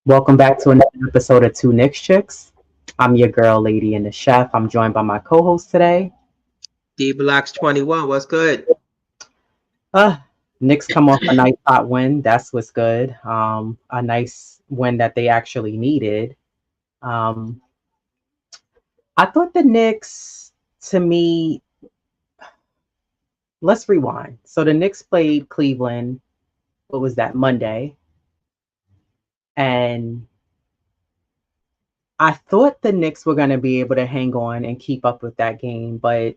Welcome back to another episode of Two Knicks Chicks. I'm your girl, Lady, and the Chef. I'm joined by my co-host today. D Blocks 21, what's good? Uh, Knicks come off a nice hot win. That's what's good. A nice win that they actually needed. Um, I thought the Knicks, to me, let's rewind. So the Knicks played Cleveland. What was that, Monday? And I thought the Knicks were going to be able to hang on and keep up with that game, but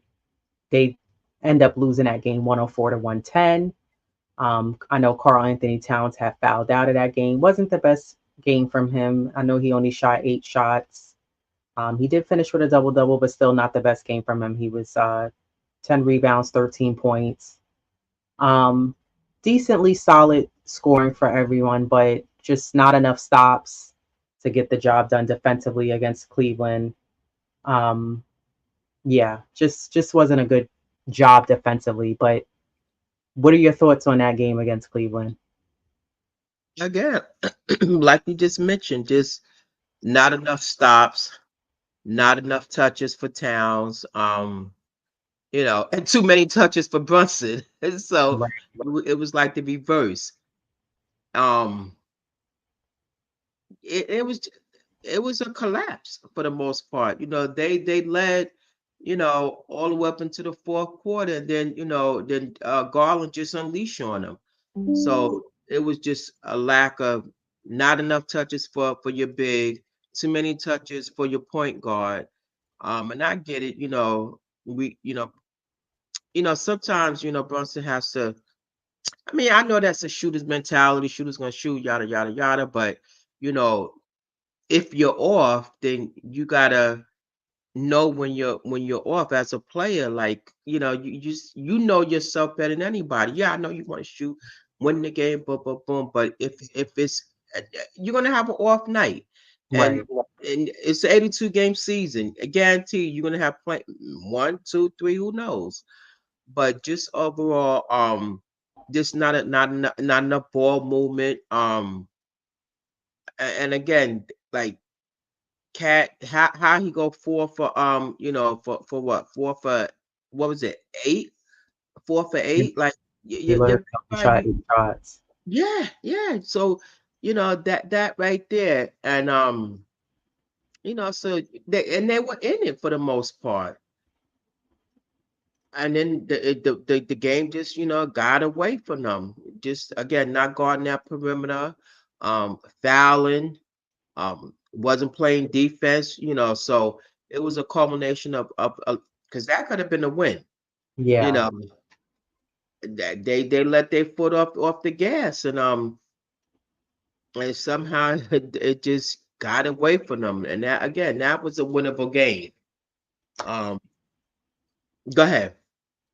they end up losing that game 104 to 110. I know Carl Anthony Towns had fouled out of that game. Wasn't the best game from him. I know he only shot 8 shots. He did finish with a double double, but still not the best game from him. He was 10 rebounds, 13 points. Um, Decently solid scoring for everyone, but just not enough stops to get the job done defensively against Cleveland. Um, yeah, just wasn't a good job defensively. But what are your thoughts on that game against Cleveland? Again, like you just mentioned, just not enough stops, not enough touches for Towns, and too many touches for Brunson. So Right. it was like the reverse. Um, it was it was a collapse for the most part. They led, all the way up into the fourth quarter, and then Garland just unleashed on them. So it was just a lack of not enough touches for your big, too many touches for your point guard. And I get it, we sometimes Brunson has to. I mean, I know that's a shooter's mentality. Shooter's gonna shoot, yada yada yada. But you know, if you're off, then you gotta know when you're off as a player. Like you know yourself better than anybody. Yeah, I know you want to shoot, win the game, boom, boom, boom. But if it's you're gonna have an off night, and Right. and it's an 82 game season. I guarantee you're gonna have play one, two, three. Who knows? But just overall, just not enough ball movement. And again, like Cat, how he go four for for what, what was it, eight, 4 for 8, like He you literally only shot right. 8 shots. Yeah. So that right there, and so they were in it for the most part, and then the game just got away from them. Just again, not guarding that perimeter, fouling, wasn't playing defense, so it was a culmination of because that could have been a win, you Yeah. know. That they let their foot off the gas, and somehow it just got away from them. And that again, that was a winnable game. Um, go ahead.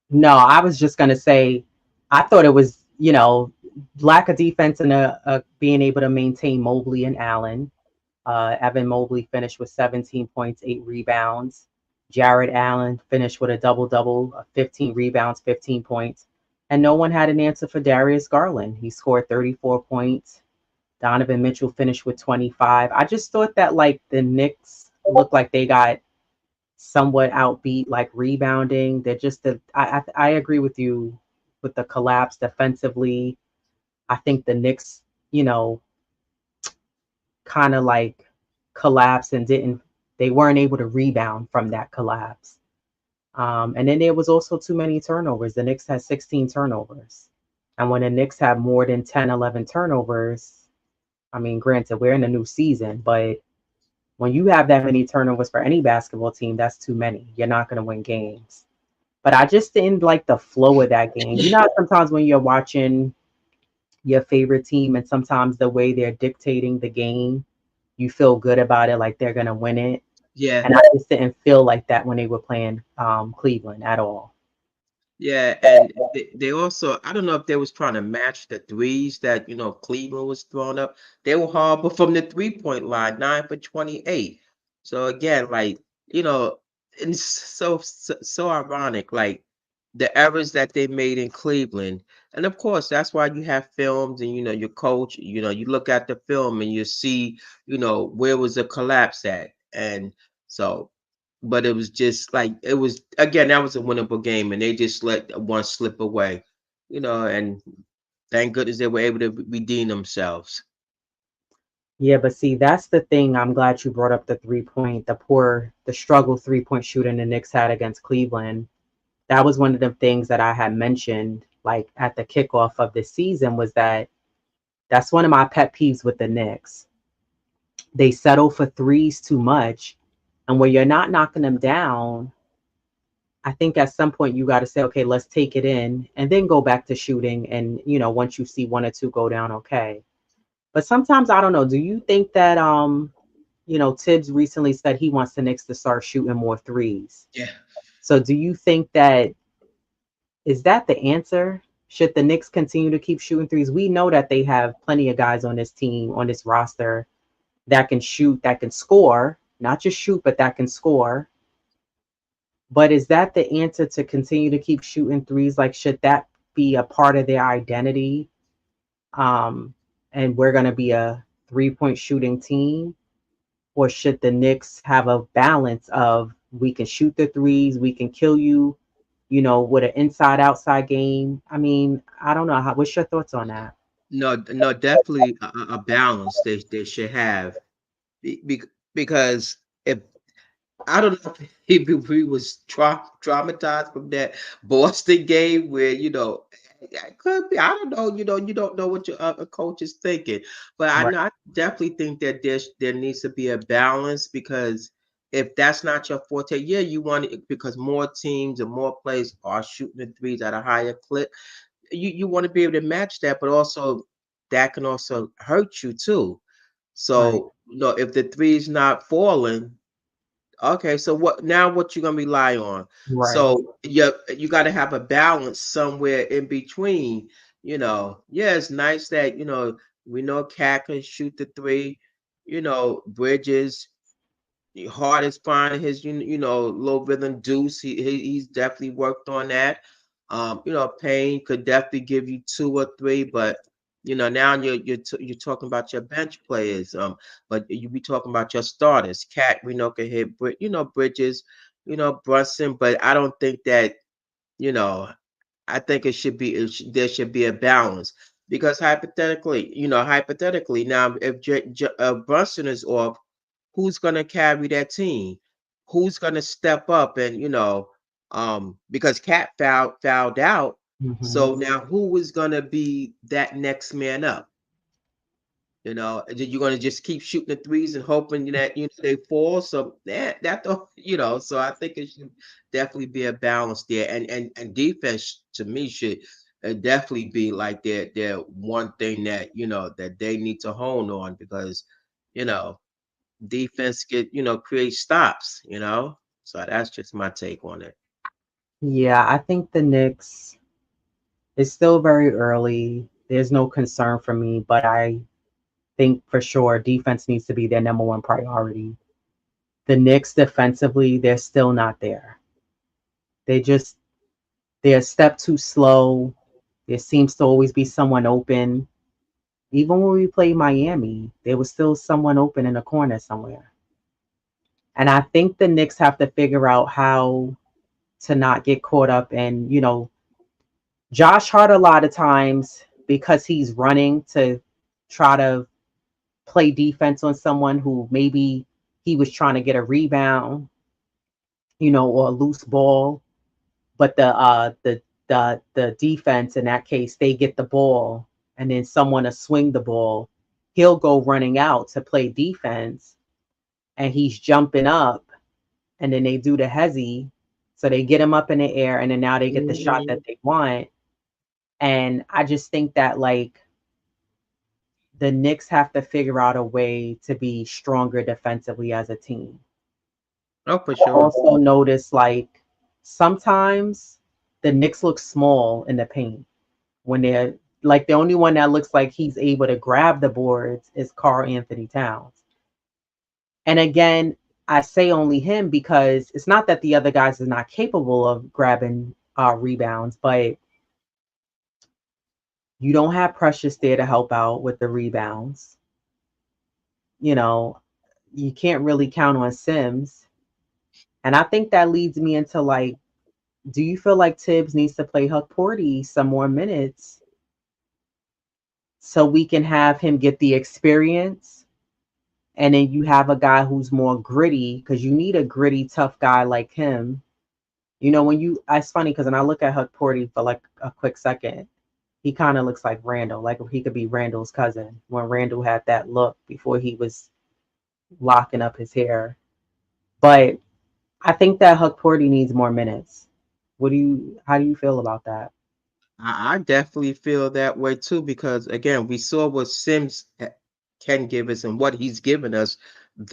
No, I was just gonna say, I thought it was, lack of defense and being able to maintain Mobley and Allen. Evan Mobley finished with 17 points, 8 rebounds. Jared Allen finished with a double double, 15 rebounds, 15 points. And no one had an answer for Darius Garland. He scored 34 points. Donovan Mitchell finished with 25. I just thought that like the Knicks looked like they got somewhat outbeat, like rebounding. They're just I agree with you with the collapse defensively. I think the Knicks, you know, kind of like collapsed and didn't they weren't able to rebound from that collapse. And then there was also too many turnovers. The Knicks had 16 turnovers. And when the Knicks have more than 10, 11 turnovers, I mean, granted, we're in a new season, but when you have that many turnovers for any basketball team, that's too many. You're not going to win games. But I just didn't like the flow of that game. You know, how sometimes when you're watching your favorite team and sometimes the way they're dictating the game, you feel good about it, like they're going to win it. Yeah, And I just didn't feel like that when they were playing Cleveland at all. yeah, and they also, I don't know if they was trying to match the threes that Cleveland was throwing up. They were horrible from the 3-point line, 9 for 28. So again, like, and it's so ironic. Like the errors that they made in Cleveland. And of course, that's why you have films and your coach, you look at the film and you see, where was the collapse at. And so, but it was just like it was again, that was a winnable game and they just let one slip away, and thank goodness they were able to redeem themselves. Yeah, but see, that's the thing. I'm glad you brought up the struggle 3-point shooting the Knicks had against Cleveland. That was one of the things that I had mentioned, like at the kickoff of the season, was that that's one of my pet peeves with the Knicks. They settle for threes too much. And when you're not knocking them down, I think at some point you got to say, okay, let's take it in and then go back to shooting. And, once you see one or two go down, okay. But sometimes I don't know. Do you think that Tibbs recently said he wants the Knicks to start shooting more threes? Yeah. So do you think that is that the answer? Should the Knicks continue to keep shooting threes? We know that they have plenty of guys on this team, on this roster that can shoot, that can score, not just shoot, but that can score. But is that the answer to continue to keep shooting threes? Like, should that be a part of their identity? Um, and we're going to be a 3-point shooting team? Or should the Knicks have a balance of we can shoot the threes, we can kill you, with an inside outside game? I mean, I don't know. What's your thoughts on that? No, no, definitely a balance they should have. Because if I don't know if he was traumatized from that Boston game where it could be. I don't know. You don't know what your coach is thinking, but I Right. know I definitely think that there needs to be a balance because if that's not your forte, yeah, you want it because more teams and more players are shooting the threes at a higher clip. You want to be able to match that, but also that can also hurt you too. Right. So, if the three's not falling, okay, so what you gonna rely on? Right. So you gotta have a balance somewhere in between. Yeah, it's nice that we know Cat can shoot the three, Bridges, Hard is finding his low rhythm deuce. He's definitely worked on that. Payne could definitely give you two or three, but now you're talking about your bench players. But you be talking about your starters. Cat we know can hit, Bridges, Brunson, but I don't think that you know. I think there should be a balance because hypothetically, now if Brunson is off, who's going to carry that team? Who's going to step up and because Cat fouled out, Hmm. so now who is going to be that next man up? You're going to just keep shooting the threes and hoping that they fall. So that don't So I think it should definitely be a balance there, and defense to me should definitely be like their one thing that that they need to hone on because you know defense create stops. So that's just my take on it. Yeah, I think the Knicks is still very early. There's no concern for me, but I think for sure defense needs to be their number one priority. The Knicks defensively, they're still not there. They just they're a step too slow. There seems to always be someone open. Even when we played Miami, there was still someone open in a corner somewhere. And I think the Knicks have to figure out how to not get caught up in, Josh Hart a lot of times because he's running to try to play defense on someone who maybe he was trying to get a rebound, or a loose ball, but the defense in that case they get the ball and then someone to swing the ball, he'll go running out to play defense and he's jumping up and then they do the hezzy, so they get him up in the air and then now they get the shot that Mhm. they want. And I just think that like the Knicks have to figure out a way to be stronger defensively as a team. Oh, for I sure. also notice like sometimes the Knicks look small in the paint when they're like the only one that looks like he's able to grab the boards is Carl Anthony Towns. And again, I say only him because it's not that the other guys are not capable of grabbing rebounds, but you don't have Precious there to help out with the rebounds. You know, you can't really count on Sims. And I think that leads me into like, do you feel like Tibbs needs to play Huck Porty some more minutes so we can have him get the experience? And then you have a guy who's more gritty because you need a gritty, tough guy like him. You know, it's funny because when I look at Huck Porty for like a quick second, he kind of looks like Randall, like he could be Randall's cousin when Randall had that look before he was locking up his hair. But I think that Huck Porty needs more minutes. How do you feel about that? I definitely feel that way too because again, we saw what Sims can give us and what he's given us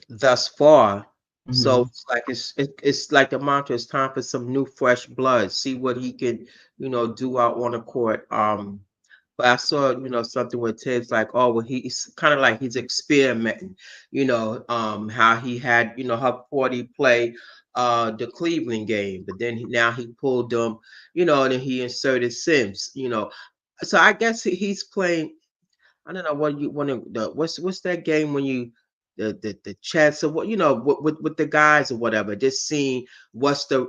thus far. So Hmm. it's like it's like the mantra. It's time for some new, fresh blood. See what he can, do out on the court. But I saw, something with Ted's like, oh, well, he's kind of like he's experimenting, how he had, Huck Forty play the Cleveland game, but then now he pulled them, and then he inserted Sims. So I guess he's playing. I don't know what you want to. What's that game when you the chess or what with the guys or whatever. Just seeing what's the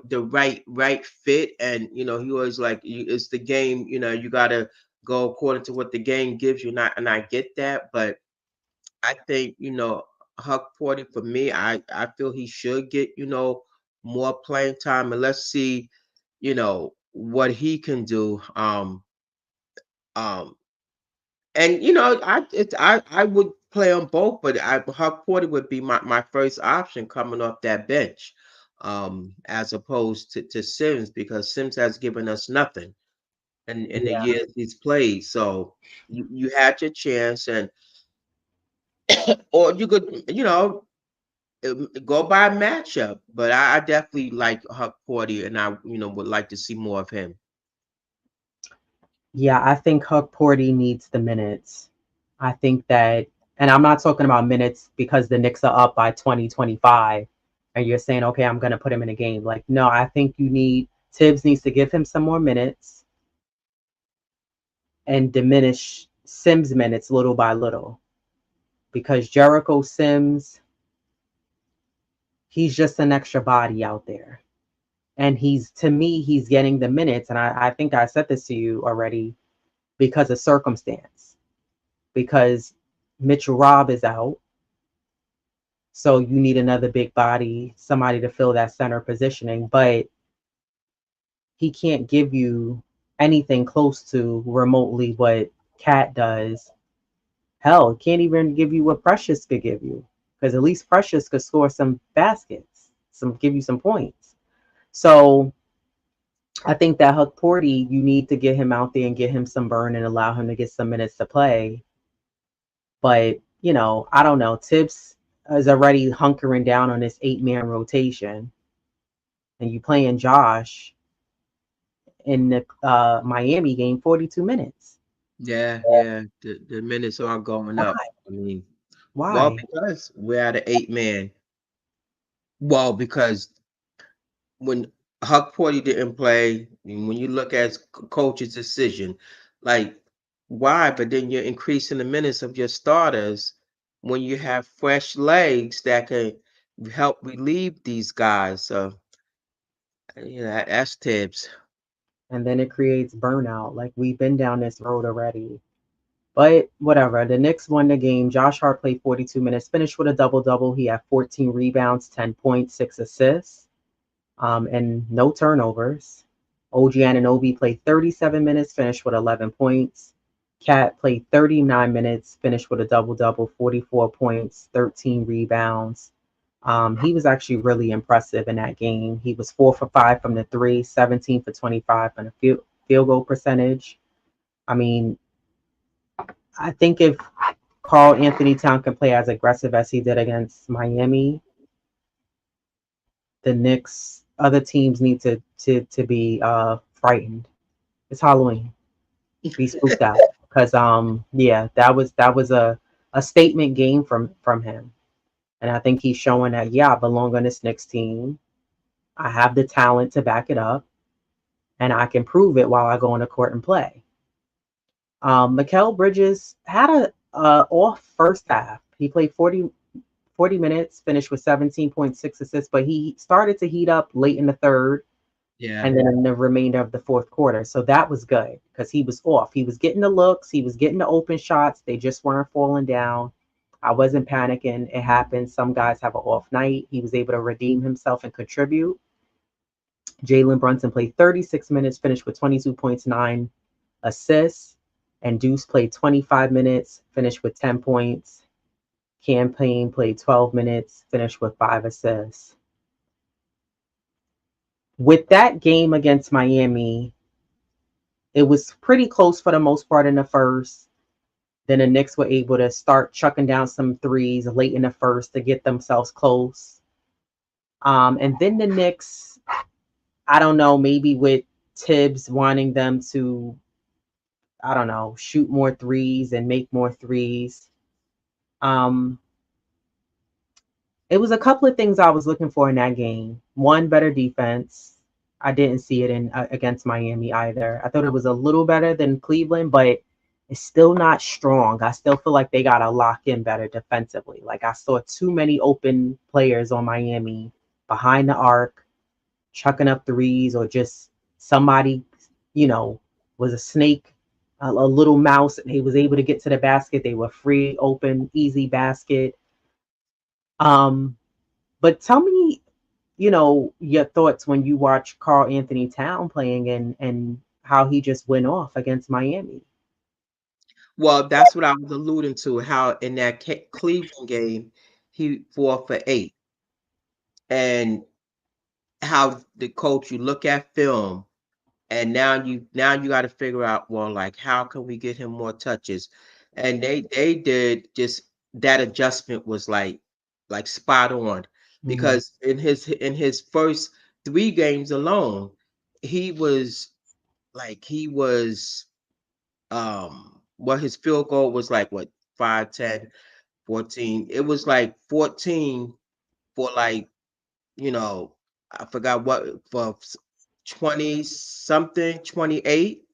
right fit, and he always like it's the game. You gotta go according to what the game gives you. And I get that, but I think Huck Porty for me, I feel he should get more playing time, and let's see what he can do. Um, and I would play on both, but Huck Porter would be my first option coming off that bench, as opposed to Sims because Sims has given us nothing in the Yeah. years he's played. So you had your chance, and or you could go by a matchup. But I definitely like Huck Porter, and I would like to see more of him. Yeah, I think Huck Porty needs the minutes. I think that, and I'm not talking about minutes because the Knicks are up by 2025 and you're saying, okay, I'm going to put him in a game. Like, no, I think Tibbs needs to give him some more minutes and diminish Sims' minutes little by little because Jericho Sims, he's just an extra body out there. And to me, he's getting the minutes. And I think I said this to you already because of circumstance, because Mitchell Robb is out. So you need another big body, somebody to fill that center positioning. But he can't give you anything close to remotely what Cat does. Hell, can't even give you what Precious could give you. Because at least Precious could score some baskets, give you some points. So I think that Huck Porty, you need to get him out there and get him some burn and allow him to get some minutes to play. But, I don't know. Tibbs is already hunkering down on this 8-man rotation. And you playing Josh in the Miami game 42 minutes. Yeah, yeah. The minutes are going Why? up. I mean, well, Why? because we're at an 8-man. Well, because when Huck Porty didn't play, and when you look at coach's decision, like why? But then you're increasing the minutes of your starters when you have fresh legs that can help relieve these guys. So that's tips. And then it creates burnout. Like we've been down this road already. But whatever. The Knicks won the game. Josh Hart played 42 minutes, finished with a double double. He had 14 rebounds, 10 points, 6 assists, and no turnovers. OG Anunoby played 37 minutes, finished with 11 points. Cat played 39 minutes, finished with a double double, 44 points, 13 rebounds. He was actually really impressive in that game. He was 4 for 5 from the three, 17 for 25 from the field goal percentage. I mean, I think if Carl Anthony Town can play as aggressive as he did against Miami, the Knicks, other teams need to be frightened. It's Halloween. Be spooked out because yeah, that was a statement game from him, and I think he's showing that yeah, I belong on this Knicks team. I have the talent to back it up, and I can prove it while I go on the court and play. Mikal Bridges had a off first half. He played 40 minutes, finished with 17.6 assists, but he started to heat up late in the third Yeah. and then in the remainder of the fourth quarter. So that was good because he was off. He was getting the looks, he was getting the open shots. They just weren't falling down. I wasn't panicking. It happens. Some guys have an off night. He was able to redeem himself and contribute. Jalen Brunson played 36 minutes, finished with 22 points, 9 assists. And Deuce played 25 minutes, finished with 10 points. Campaign played 12 minutes, finished with 5 assists. With that game against Miami, it was pretty close for the most part in the first. Then the Knicks were able to start chucking down some threes late in the first to get themselves close. And then the Knicks, I don't know, maybe with Tibbs wanting them to, I don't know, shoot more threes and make more threes. Um, it was a couple of things I was looking for in that game. One, better defense. I didn't see it in against Miami either. I thought it was a little better than Cleveland, but it's still not strong. I still feel like they got to lock in better defensively. Like I saw too many open players on Miami behind the arc, chucking up threes, or just somebody, you know, was a snake, a little mouse, and he was able to get to the basket. They were free, open, easy basket. Um, but tell me, your thoughts when you watch Carl Anthony Town playing and how he just went off against Miami. Well, that's what I was alluding to, how in that Cleveland game, he 4 for 8. And how the coach, you look at film, and now you got to figure out, well, like, how can we get him more touches? And they did just that adjustment was like spot on, Mhm. because in his first 3 games alone, he was what his field goal was, like, what, 5, 10, 14. It was like 14 for, like, you know, I forgot what, for 20 something, 28.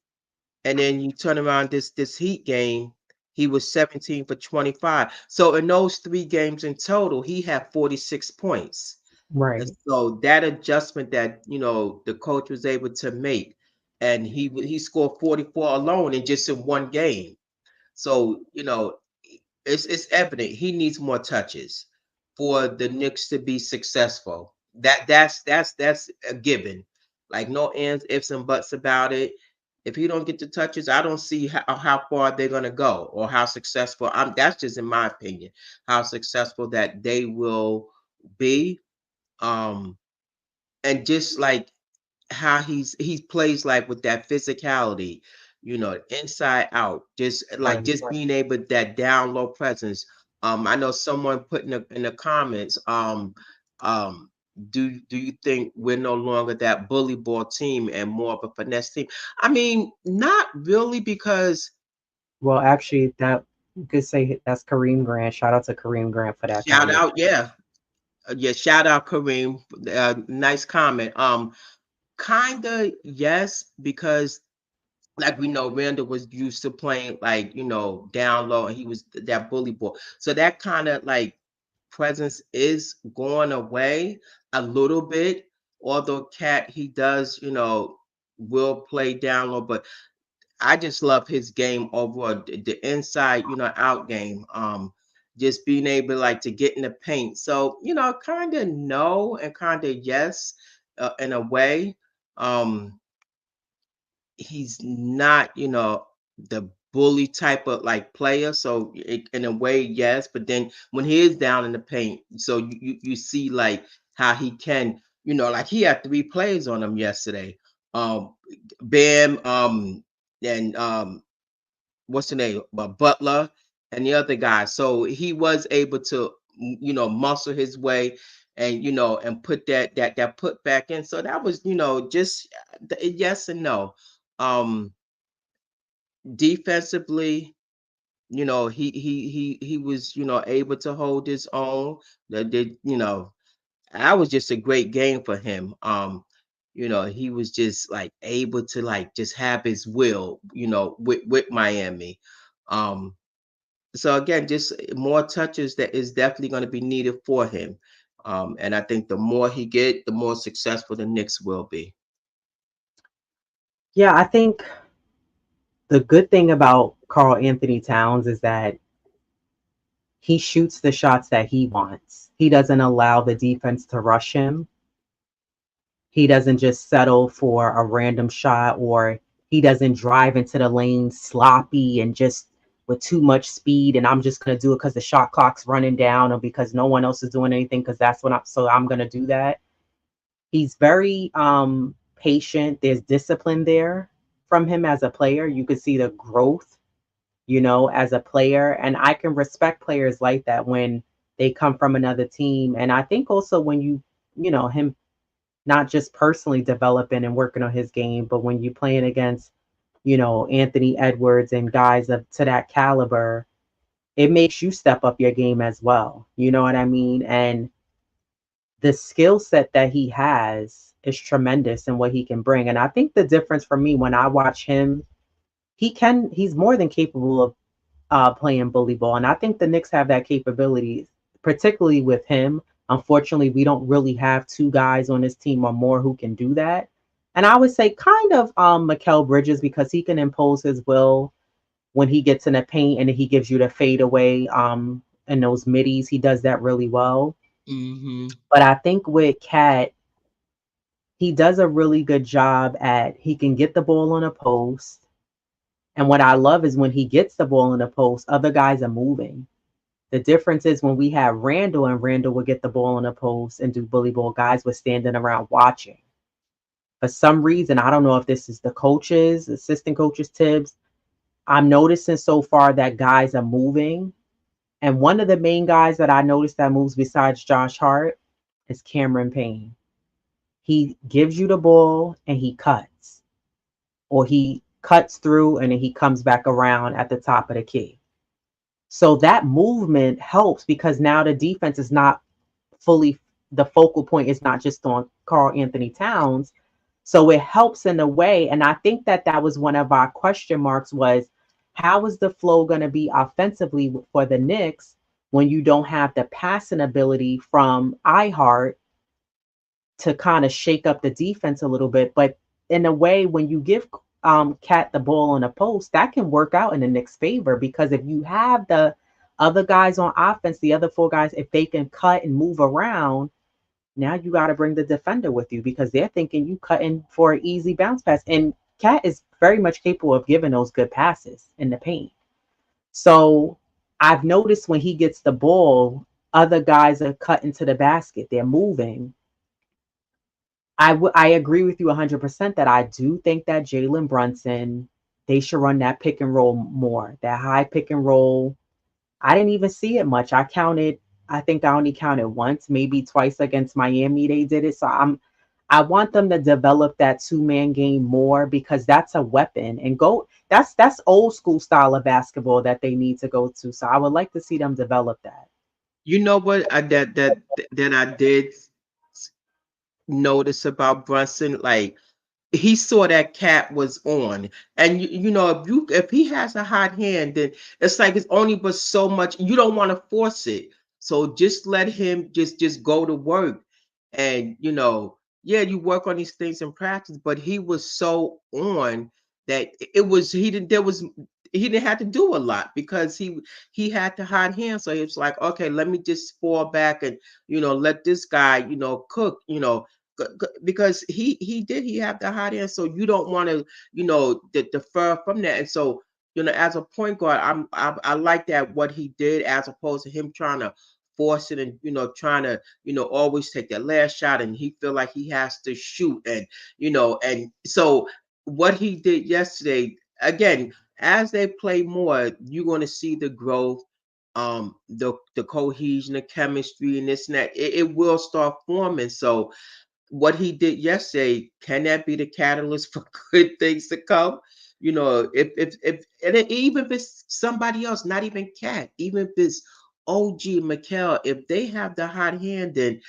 And then you turn around this Heat game, he was 17 for 25. So in those 3 games in total, he had 46 points. And Right. so that adjustment that, the coach was able to make, and he scored 44 alone in just in 1 game. So, it's evident he needs more touches for the Knicks to be successful. That's a given. Like, no ands, ifs, and buts about it. If he don't get the touches, I don't see how far they're gonna go, or how successful. That's just in my opinion, how successful that they will be. Um, and just like how he plays, like, with that physicality, inside out, just like Right. just being able, that down low presence. I know someone put in the comments, um, do you think we're no longer that bully ball team and more of a finesse team? I mean, not really, because Well, actually, that you could say that's Kareem Grant. Shout out to Kareem Grant for that shout comment. out, yeah, yeah, shout out Kareem, nice comment. Kinda yes, because, like, we know Randall was used to playing, like, down low, and he was that bully boy. So that kind of, like, presence is going away a little bit. Although Cat, he does, will play down low, but I just love his game overall, the inside, out game. Just being able, like, to get in the paint. So, kind of no and kind of yes, in a way. Um, he's not, the bully type of, like, player. So in a way, yes, but then when he is down in the paint, so you see, like, how he can, like, he had 3 plays on him yesterday. Um, Bam, and what's the name? Butler and the other guy. So he was able to, muscle his way, and and put that put back in. So that was, just yes and no. Um, Defensively, he was, able to hold his own. That did, that was just a great game for him. he was just like able to like just have his will, with Miami. Um, so again, just more touches that is definitely going to be needed for him. And I think the more he get, the more successful the Knicks will be. Yeah, I think the good thing about Carl Anthony Towns is that he shoots the shots that he wants. He doesn't allow the defense to rush him. He doesn't just settle for a random shot, or he doesn't drive into the lane sloppy and just with too much speed. And I'm just going to do it because the shot clock's running down or because no one else is doing anything because that's what I'm going to do that. He's very patient. There's discipline there from him as a player. You can see the growth, as a player. And I can respect players like that when they come from another team. And I think also when him not just personally developing and working on his game, but when you're playing against, Anthony Edwards and guys of to that caliber, it makes you step up your game as well. You know what I mean? And the skill set that he has is tremendous in what he can bring. And I think the difference for me when I watch him, he's more than capable of playing bully ball. And I think the Knicks have that capability, particularly with him. Unfortunately, we don't really have two guys on this team or more who can do that. And I would say kind of Mikal Bridges, because he can impose his will when he gets in the paint and he gives you the fadeaway and those middies. He does that really well. Hmm. But I think with Cat, he does a really good job at he can get the ball on a post. And what I love is when he gets the ball in the post, other guys are moving. The difference is when we have Randall and Randall would get the ball in the post and do bully ball, guys were standing around watching. For some reason, I don't know if this is the coaches, assistant coaches, Tibbs. I'm noticing so far that guys are moving. And one of the main guys that I noticed that moves besides Josh Hart is Cameron Payne. He gives you the ball and he cuts, or he cuts through and then he comes back around at the top of the key. So that movement helps because now the defense is not fully, the focal point is not just on Carl Anthony Towns. So it helps in a way. And I think that that was one of our question marks was how is the flow going to be offensively for the Knicks when you don't have the passing ability from iHeart to kind of shake up the defense a little bit. But in a way, when you give Cat the ball on a post, that can work out in the Knicks' favor because if you have the other guys on offense, the other four guys, if they can cut and move around, now you got to bring the defender with you because they're thinking you cutting for an easy bounce pass. And Cat is very much capable of giving those good passes in the paint. So I've noticed when he gets the ball, other guys are cutting to the basket. They're moving. I agree with you 100% that I do think that Jalen Brunson, they should run that pick and roll more, that high pick and roll. I didn't even see it much. I think I only counted once, maybe twice against Miami they did it. So I want them to develop that two-man game more because that's a weapon and go that's old school style of basketball that they need to go to. So I would like to see them develop that. You know what that I did notice about Brunson, like he saw that Cat was on, and if he has a hot hand, then it's like it's only but so much. You don't want to force it, so just let him just go to work, and yeah, you work on these things in practice. But he was so on that it was he didn't have to do a lot because he had the hot hand, so he was like, okay, let me just fall back and let this guy cook. Because he have the hot end, so you don't want to defer from that. And so as a point guard, I like that what he did as opposed to him trying to force it and trying to always take that last shot, and he feel like he has to shoot. And and so what he did yesterday, again, as they play more, you're going to see the growth, the cohesion, the chemistry, and this and that. It will start forming. So what he did yesterday, can that be the catalyst for good things to come? If and even if it's somebody else, not even Cat, even if it's OG Mikel, if they have the hot hand, then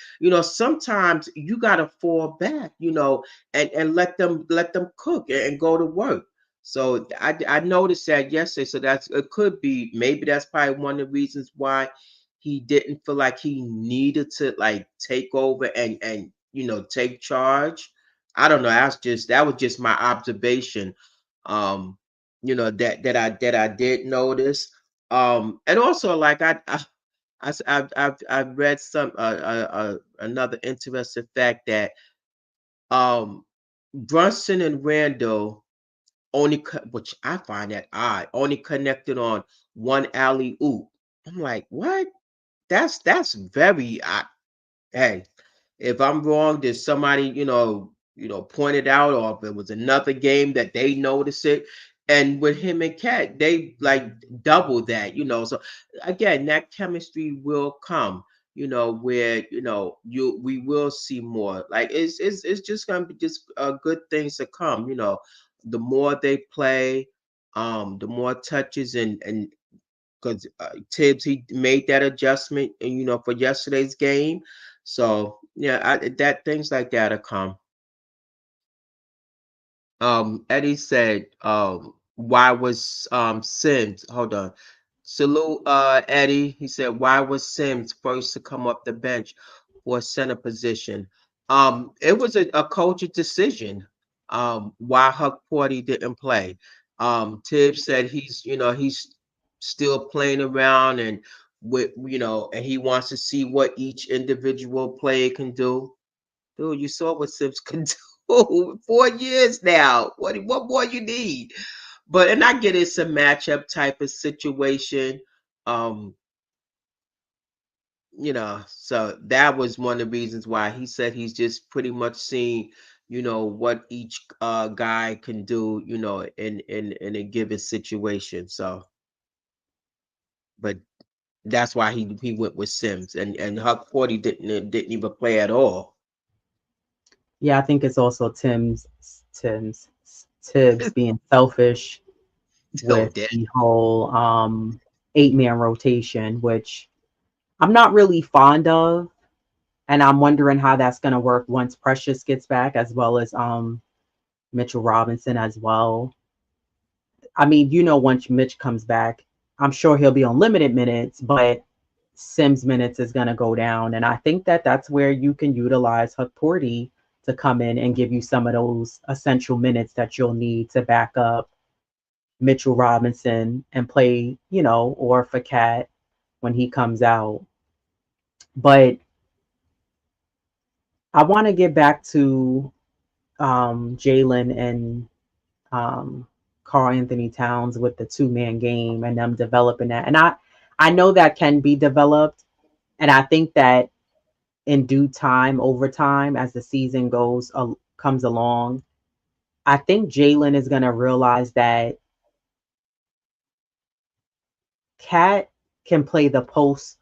sometimes you gotta fall back, and let them cook and go to work. So I noticed that yesterday. So it could be, maybe that's probably one of the reasons why he didn't feel like he needed to like take over and take charge. I don't know. That was just my observation. Um, that I did notice. And also, like, I've read another interesting fact that um Brunson and Randall which I find that odd, only connected on one alley oop. I'm like, what? That's very odd. Hey, if I'm wrong, did somebody, point it out, or if it was another game that they noticed it? And with him and Cat, they like double that, So again, that chemistry will come, where we will see more. Like it's just gonna be just good things to come, The more they play, the more touches and because Tibbs, he made that adjustment, for yesterday's game. So yeah, that things like that will come. Eddie said, why was Sims? Hold on. Salute, Eddie. He said, why was Sims first to come up the bench for center position? It was a coach's decision. Why Huck Porty didn't play. Tibbs said he's still playing around and and he wants to see what each individual player can do. Dude, you saw what Sims can do. 4 years now. What more you need? And I get it's a matchup type of situation. Um, so that was one of the reasons why he said he's just pretty much seeing, what each guy can do, in a given situation. So, but that's why he went with Sims, and Huck Forty didn't even play at all. Yeah, I think it's also Tim's Tibbs being selfish Oh, with the whole 8-man rotation, which I'm not really fond of. And I'm wondering how that's gonna work once Precious gets back, as well as Mitchell Robinson as well. I mean, once Mitch comes back, I'm sure he'll be on limited minutes, but Sims minutes is going to go down. And I think that that's where you can utilize Huck Porty to come in and give you some of those essential minutes that you'll need to back up Mitchell Robinson and play, or for Cat when he comes out. But I want to get back to Jalen and Carl Anthony Towns with the 2-man game and them developing that. And I know that can be developed. And I think that in due time, over time, as the season comes along, I think Jalen is going to realize that Cat can play the post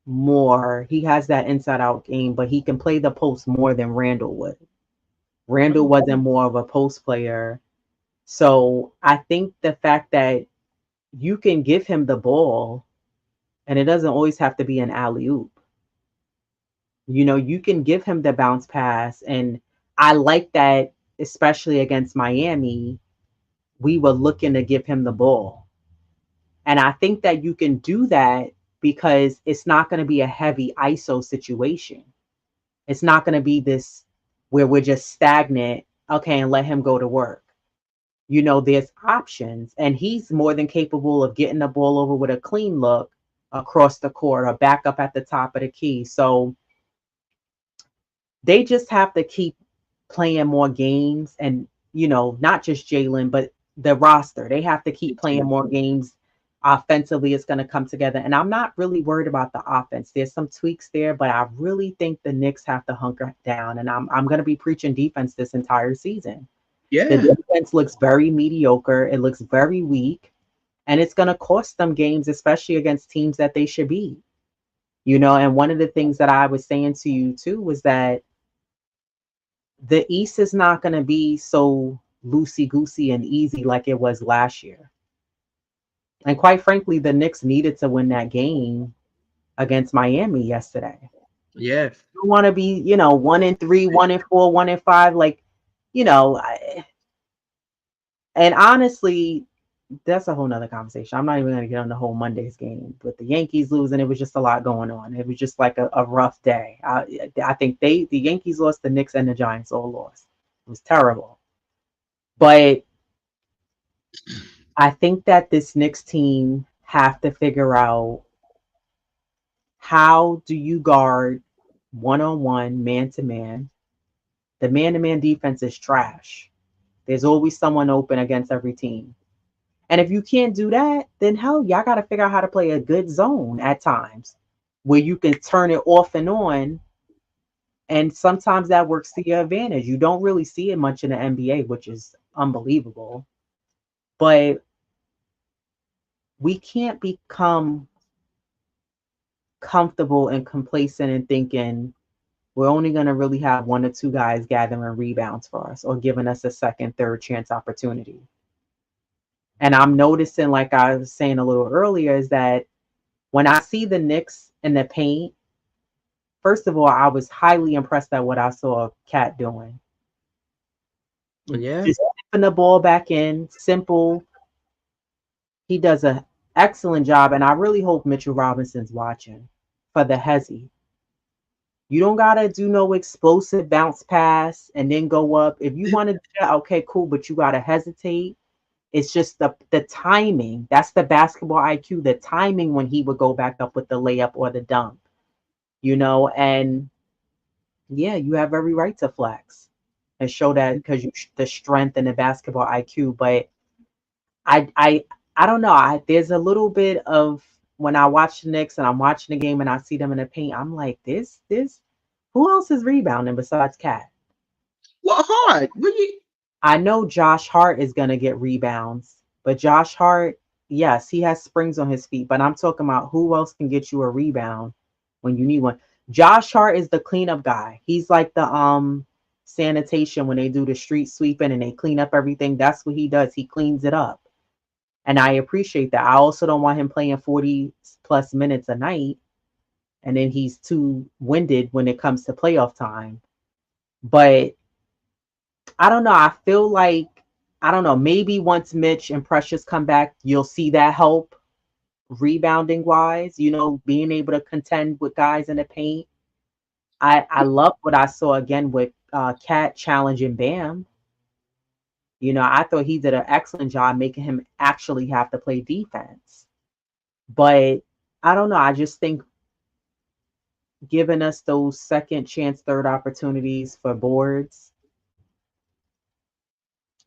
more. He has that inside out game, but he can play the post more than Randall would. Randall wasn't more of a post player. So I think the fact that you can give him the ball and it doesn't always have to be an alley oop. You can give him the bounce pass. And I like that, especially against Miami, we were looking to give him the ball. And I think that you can do that because it's not going to be a heavy ISO situation. It's not going to be this where we're just stagnant, okay, and let him go to work. There's options, and he's more than capable of getting the ball over with a clean look across the court or back up at the top of the key. So they just have to keep playing more games and, not just Jalen, but the roster. They have to keep playing more games. Offensively, it's going to come together. And I'm not really worried about the offense. There's some tweaks there, but I really think the Knicks have to hunker down. And I'm going to be preaching defense this entire season. The Yeah. defense looks very mediocre. It looks very weak. And it's going to cost them games, especially against teams that they should beat. And one of the things that I was saying to you too was that the East is not going to be so loosey goosey and easy like it was last year. And quite frankly, the Knicks needed to win that game against Miami yesterday. Yeah. You want to be, 1-3, 1-4, 1-5, like, you know, I, and honestly, that's a whole nother conversation. I'm not even going to get on the whole Monday's game with the Yankees losing. It was just a lot going on. It was just like a rough day. I think the Yankees lost, the Knicks and the Giants all lost. It was terrible. But I think that this Knicks team have to figure out, how do you guard one-on-one, man-to-man. The man-to-man defense is trash. There's always someone open against every team. And if you can't do that, then hell, y'all got to figure out how to play a good zone at times where you can turn it off and on. And sometimes that works to your advantage. You don't really see it much in the NBA, which is unbelievable. But we can't become comfortable and complacent and thinking we're only going to really have one or two guys gathering rebounds for us or giving us a second, third chance opportunity. And I'm noticing, like I was saying a little earlier, is that when I see the Knicks in the paint, first of all, I was highly impressed at what I saw Cat doing. Yeah. Just putting the ball back in, simple. He does an excellent job, and I really hope Mitchell Robinson's watching for the hezzy. You don't gotta do no explosive bounce pass and then go up. If you want to do that, okay, cool, but you gotta hesitate. It's just the timing. That's the basketball IQ, the timing when he would go back up with the layup or the dunk, and yeah, you have every right to flex and show that because you the strength and the basketball IQ. But I I I don't know. There's a little bit of, when I watch the Knicks and I'm watching the game and I see them in the paint, I'm like, this who else is rebounding besides Cat? Well, hard. What you? I know Josh Hart is gonna get rebounds, but Josh Hart, yes, he has springs on his feet. But I'm talking about who else can get you a rebound when you need one. Josh Hart is the cleanup guy. He's like the sanitation when they do the street sweeping and they clean up everything. That's what he does. He cleans it up. And I appreciate that. I also don't want him playing 40 plus minutes a night and then he's too winded when it comes to playoff time. But I don't know. I feel like, I don't know, maybe once Mitch and Precious come back, you'll see that help rebounding wise, being able to contend with guys in the paint. I love what I saw again with Cat challenging Bam. I thought he did an excellent job making him actually have to play defense. But I don't know. I just think giving us those second chance, third opportunities for boards.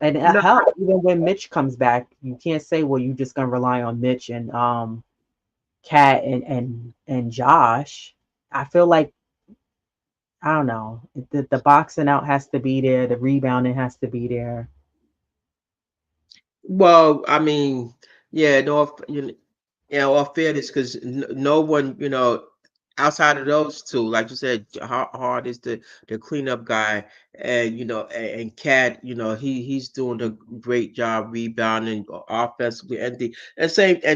And No. hell, even when Mitch comes back, you can't say, well, you're just gonna rely on Mitch and Cat and Josh. I feel like, I don't know. The boxing out has to be there. The rebounding has to be there. Well, I mean, yeah, no, all fairness, because no one, outside of those two, like you said, Hard is the cleanup guy, and and Cat, he's doing a great job rebounding offensively and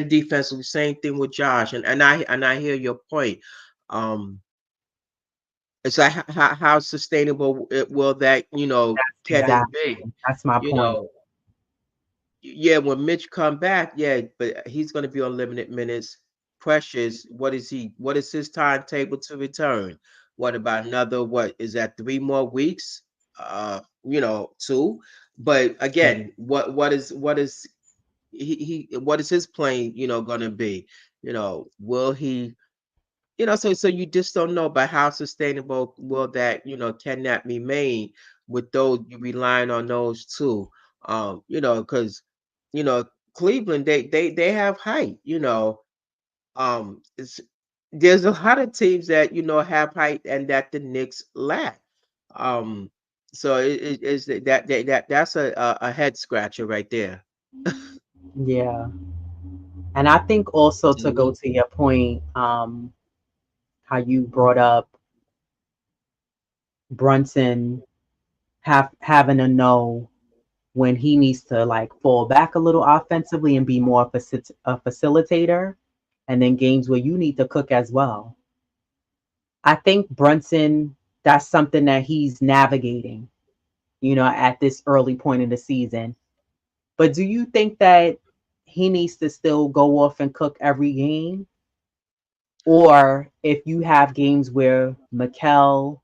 defensively. Same thing with Josh, and I hear your point. Um, it's like how sustainable will that can it be? Exactly. That's my You point. know, yeah, when Mitch come back, yeah, but he's going to be on limited minutes. Precious, what is he? What is his timetable to return? What about another? What is that? 3 more weeks? Two. But again, what is what is his plane? Going to be? Will he? So you just don't know. But how sustainable will that? Can that remain with those you relying on those two? Because you know, Cleveland, they have height, there's a lot of teams that have height and that the Knicks lack. Um, so that's a head scratcher right there. Yeah. And I think also, to go Mhm. to your point, how you brought up Brunson having to know when he needs to like fall back a little offensively and be more of a facilitator. and then games where you need to cook as well. I think Brunson, that's something that he's navigating, at this early point in the season. But do you think that he needs to still go off and cook every game? Or if you have games where Mikel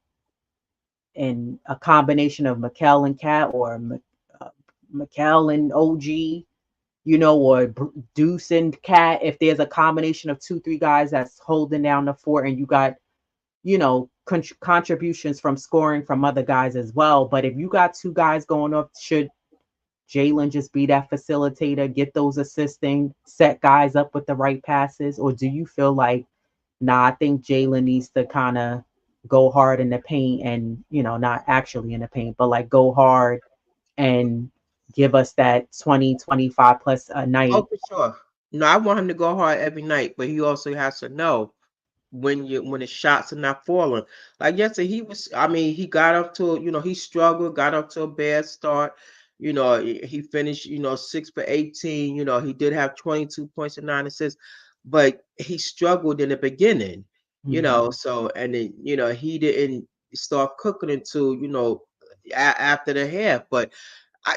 and a combination of Mikel and Cat, or uh, Mikel and OG, or Deuce and Cat, if there's a combination of two, three guys that's holding down the fort, and you got, contributions from scoring from other guys as well. But if you got two guys going up, should Jalen just be that facilitator, get those assisting, set guys up with the right passes? Or do you feel like, nah, I think Jalen needs to kind of go hard in the paint, and, not actually in the paint, but like go hard and give us that 20, 25 plus a Oh, night? for sure. No, I want him to go hard every night, but he also has to know when the shots are not falling. Like yesterday, I mean, he got up to, he struggled, got up to a bad start. He finished, 6 for 18. He did have 22 points and 9 assists, but he struggled in the beginning, Mhm. so, and then, he didn't start cooking until, after the half. But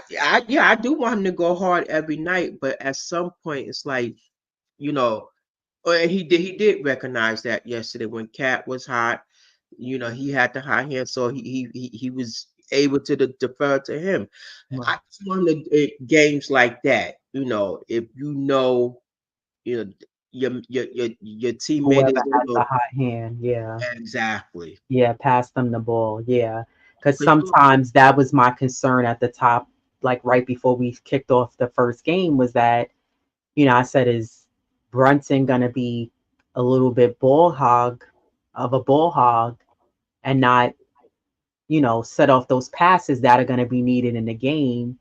yeah, I do want him to go hard every night, but at some point, it's like, you know, and he did recognize that yesterday when Cat was hot. He had the hot hand, so he was able to defer to him. Right. I just want games like that. If you know your teammate Whoever is has the able. hot hand, yeah. Exactly. Yeah, pass them the ball. Yeah. Because For sure. sometimes that was my concern at the top, like right before we kicked off the first game, was that, I said, is Brunson going to be a little bit ball hog, and not, set off those passes that are going to be needed in the game?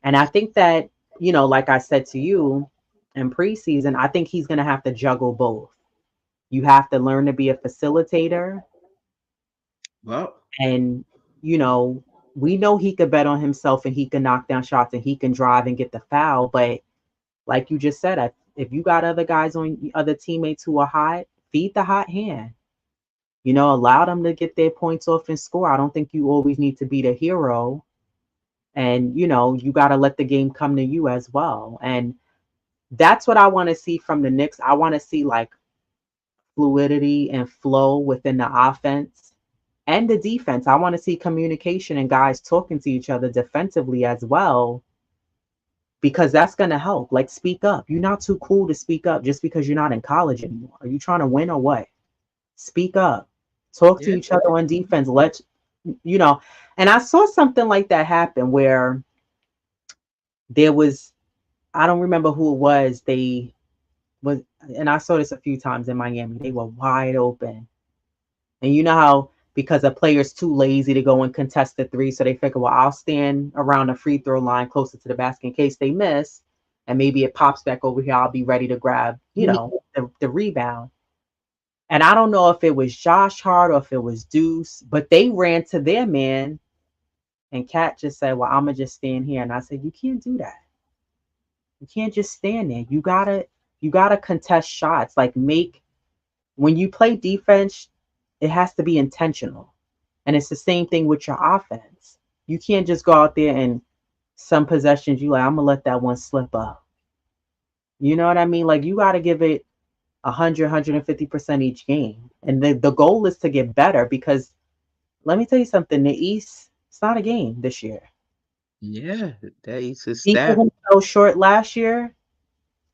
And I think that, like I said to you in preseason, I think he's going to have to juggle both. You have to learn to be a facilitator, Well, and, you know, we know he could bet on himself, and he can knock down shots, and he can drive and get the foul. But like you just said, if you got other guys on, other teammates who are hot, feed the hot hand. Allow them to get their points off and score. I don't think you always need to be the hero. And, you got to let the game come to you as well. And that's what I want to see from the Knicks. I want to see like fluidity and flow within the offense and the defense. I want to see communication and guys talking to each other defensively as well, because that's going to help. Like, speak up. You're not too cool to speak up just because you're not in college anymore. Are you trying to win or what? Speak up. Talk to yeah. each other on defense. You know, and I saw something like that happen where there was, I don't remember who it was. They was, and I saw this a few times in Miami. They were wide open. And you know how, because a player's too lazy to go and contest the three, so they figure, well, I'll stand around the free throw line closer to the basket in case they miss, and maybe it pops back over here. I'll be ready to grab, the rebound. And I don't know if it was Josh Hart or if it was Deuce, but they ran to their man, and Cat just said, well, I'm gonna just stand here. And I said, you can't do that. You can't just stand there. You gotta contest shots. Like, make, when you play defense, it has to be intentional. And it's the same thing with your offense. You can't just go out there and some possessions you like, I'm gonna let that one slip up. You know what I mean? Like, you gotta give it 100, 150% each game. And the goal is to get better, because let me tell you something, the East, it's not a game this year. Yeah, that is his People stat. who fell short last year,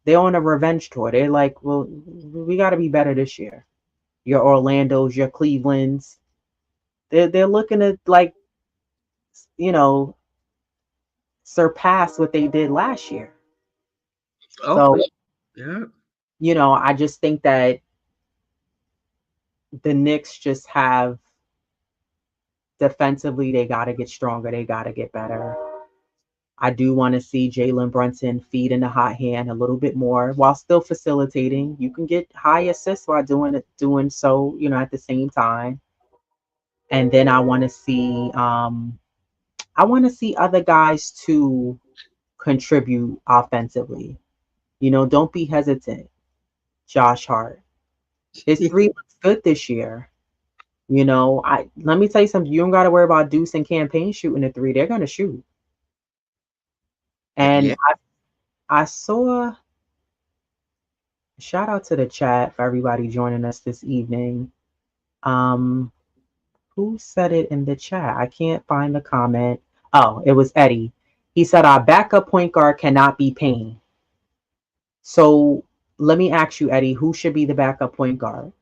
they're on a revenge tour. They're like, well, we gotta be better this year. Your Orlando's, your Cleveland's, they're looking at, like, you know, surpass what they did last year. Oh, for So, sure. Yeah. I just think that the Knicks just have, defensively, they got to get stronger. They got to get better. I do want to see Jalen Brunson feed in the hot hand a little bit more while still facilitating. You can get high assists while doing so, at the same time. And then I want to see other guys to contribute offensively. Don't be hesitant. Josh Hart. His three looks good this year. You know, I let me tell you something. You don't got to worry about Deuce and Campaign shooting the three. They're gonna shoot. Yeah. And I saw, shout out to the chat for everybody joining us this evening. Um, who said it in the chat? I can't find the comment. Oh, it was Eddie. He said our backup point guard cannot be Payne. So let me ask you, Eddie, who should be the backup point guard?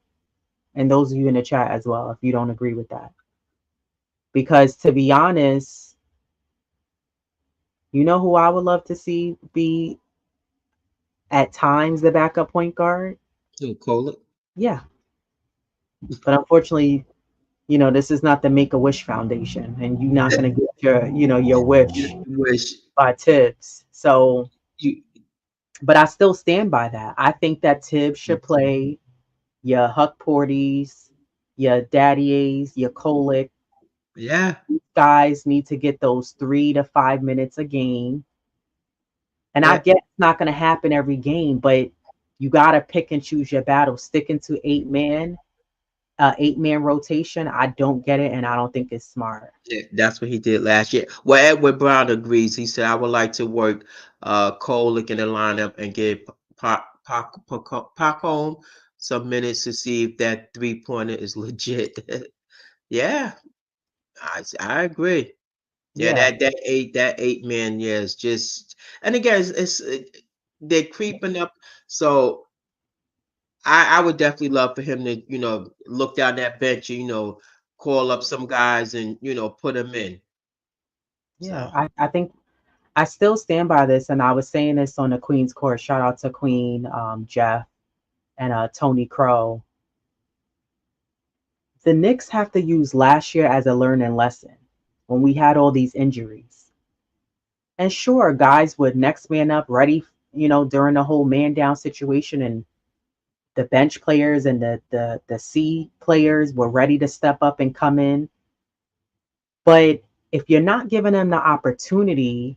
And those of you in the chat as well, if you don't agree with that. Because to be honest, you know who I would love to see be at times the backup point guard? Who, Kohler? Yeah. But unfortunately, you know, this is not the Make a Wish Foundation, and you're not gonna get your, you know, your You wish wish by Tibbs. So, you. but I still stand by that. I think that Tibbs should play your Huck Porties, your Daddy A's, your Kolick. Yeah. Guys need to get those 3 to 5 minutes a game. And I Yeah. get it's not gonna happen every game, but you gotta pick and choose your battle. Sticking to 8-man rotation, I don't get it, and I don't think it's smart. Yeah, that's what he did last year. Well, Edward Brown agrees. He said, "I would like to work Kolek in the lineup and give Pac home some minutes to see if that 3-pointer is legit." Yeah, I agree. Yeah, Yeah, that eight man, yeah, is just, and again, they're creeping up. So I would definitely love for him to look down that bench, call up some guys and put them in. yeah. So. I think I still stand by this, and I was saying this on the Queen's Court. Shout out to Queen Jeff and Tony Crow. The Knicks have to use last year as a learning lesson when we had all these injuries. And sure, guys would next man up ready, you know, during the whole man down situation, and the bench players and the C players were ready to step up and come in. But if you're not giving them the opportunity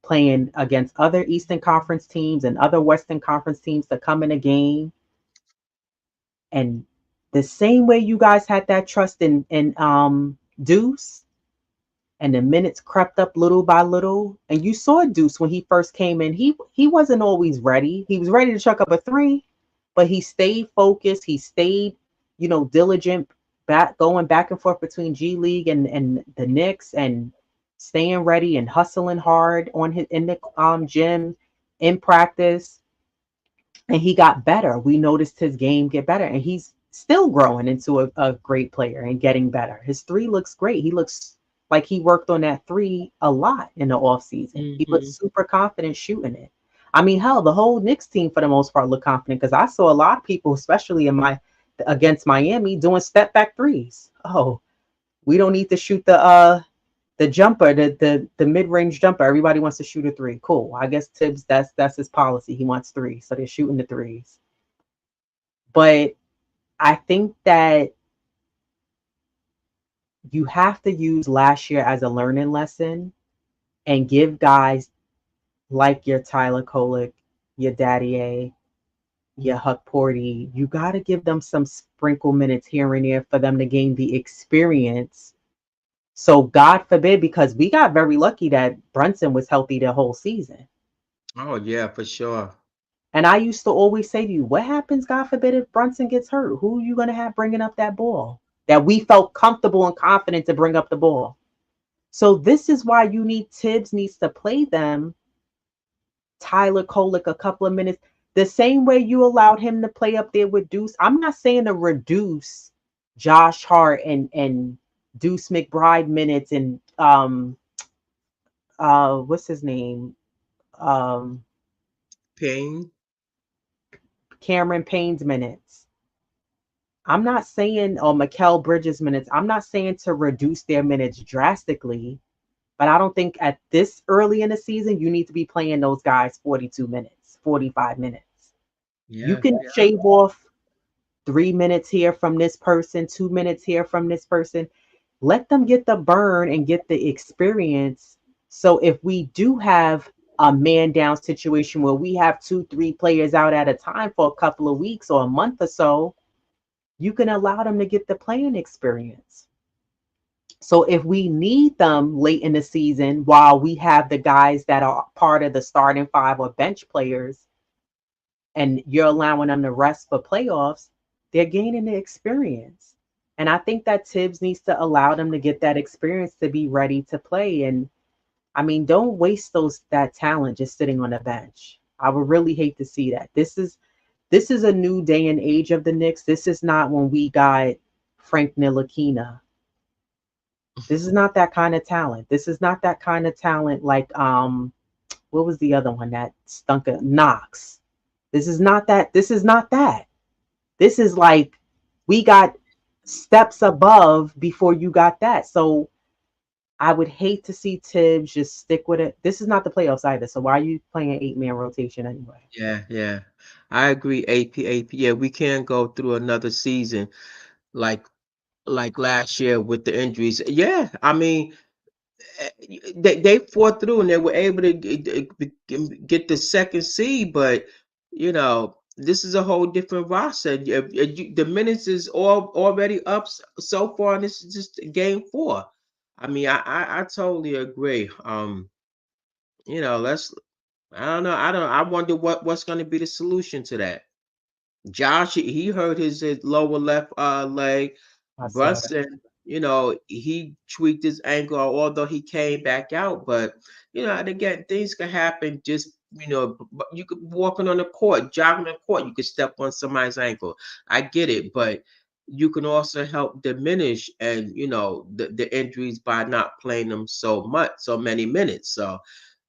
playing against other Eastern Conference teams and other Western Conference teams to come in a game, and the same way you guys had that trust in Deuce, and the minutes crept up little by little, and you saw Deuce when he first came in. He wasn't always ready. He was ready to chuck up a three, but he stayed focused. He stayed, you know, diligent, going back and forth between G League and the Knicks, and staying ready and hustling hard on his in the gym, in practice, and he got better. We noticed his game get better, and he's still growing into a great player and getting better. His three looks great. He looks like he worked on that three a lot in the off season. He looks Hmm. super confident shooting it. I mean, hell, the whole Knicks team for the most part looked confident, because I saw a lot of people, especially in my against Miami, doing step back threes. Oh, we don't need to shoot the jumper, the mid range jumper. Everybody wants to shoot a three. Cool. I guess Tibbs, that's his policy. He wants three, so they're shooting the threes. But I think that you have to use last year as a learning lesson and give guys like your Tyler Kolek, your Daddy A, your Huck Porty, you got to give them some sprinkle minutes here and there for them to gain the experience. So God forbid, because we got very lucky that Brunson was healthy the whole season. Oh yeah, for sure. And I used to always say to you, what happens, God forbid, if Brunson gets hurt? Who are you going to have bringing up that ball? That we felt comfortable and confident to bring up the ball. So this is why you need Tibbs needs to play them, Tyler Kolek, a couple of minutes. The same way you allowed him to play up there with Deuce. I'm not saying to reduce Josh Hart and Deuce McBride minutes and what's his name? Um Pain. Cameron Payne's minutes. I'm not saying, or Mikal Bridges minutes. I'm not saying to reduce their minutes drastically, but I don't think at this early in the season you need to be playing those guys 42 minutes, 45 minutes. You Yeah. can shave off 3 minutes here from this person, 2 minutes here from this person. Let them get the burn and get the experience. So if we do have a man down situation where we have 2, 3 players out at a time for a couple of weeks or a month or so, you can allow them to get the playing experience. So if we need them late in the season while we have the guys that are part of the starting five or bench players, and you're allowing them to rest for playoffs, they're gaining the experience. And I think that Tibbs needs to allow them to get that experience to be ready to play. And I mean, don't waste that talent just sitting on the bench. I would really hate to see that. This is a new day and age of the Knicks. This is not when we got Frank Ntilikina. This is not that kind of talent. This is not that kind of talent like what was the other one that stunk of Knox? This is not that. This is not that. This is like we got steps above before you got that. So I would hate to see Tibbs just stick with it. This is not the playoffs either. So why are you playing an 8-man rotation anyway? Yeah, yeah. I agree. AP. Yeah, we can't go through another season like last year with the injuries. Yeah, I mean, they fought through and they were able to get the second seed, but this is a whole different roster. The minutes is all already up so far, and this is just game four. I mean, I totally agree. Let's. I don't know. I wonder what's going to be the solution to that. Josh, he hurt his lower left leg. I saw that. Brunson, he tweaked his ankle, although he came back out. But and again, things can happen. Just you could walking on the court, jogging on the court, you could step on somebody's ankle. I get it, but you can also help diminish and the injuries by not playing them so many minutes. So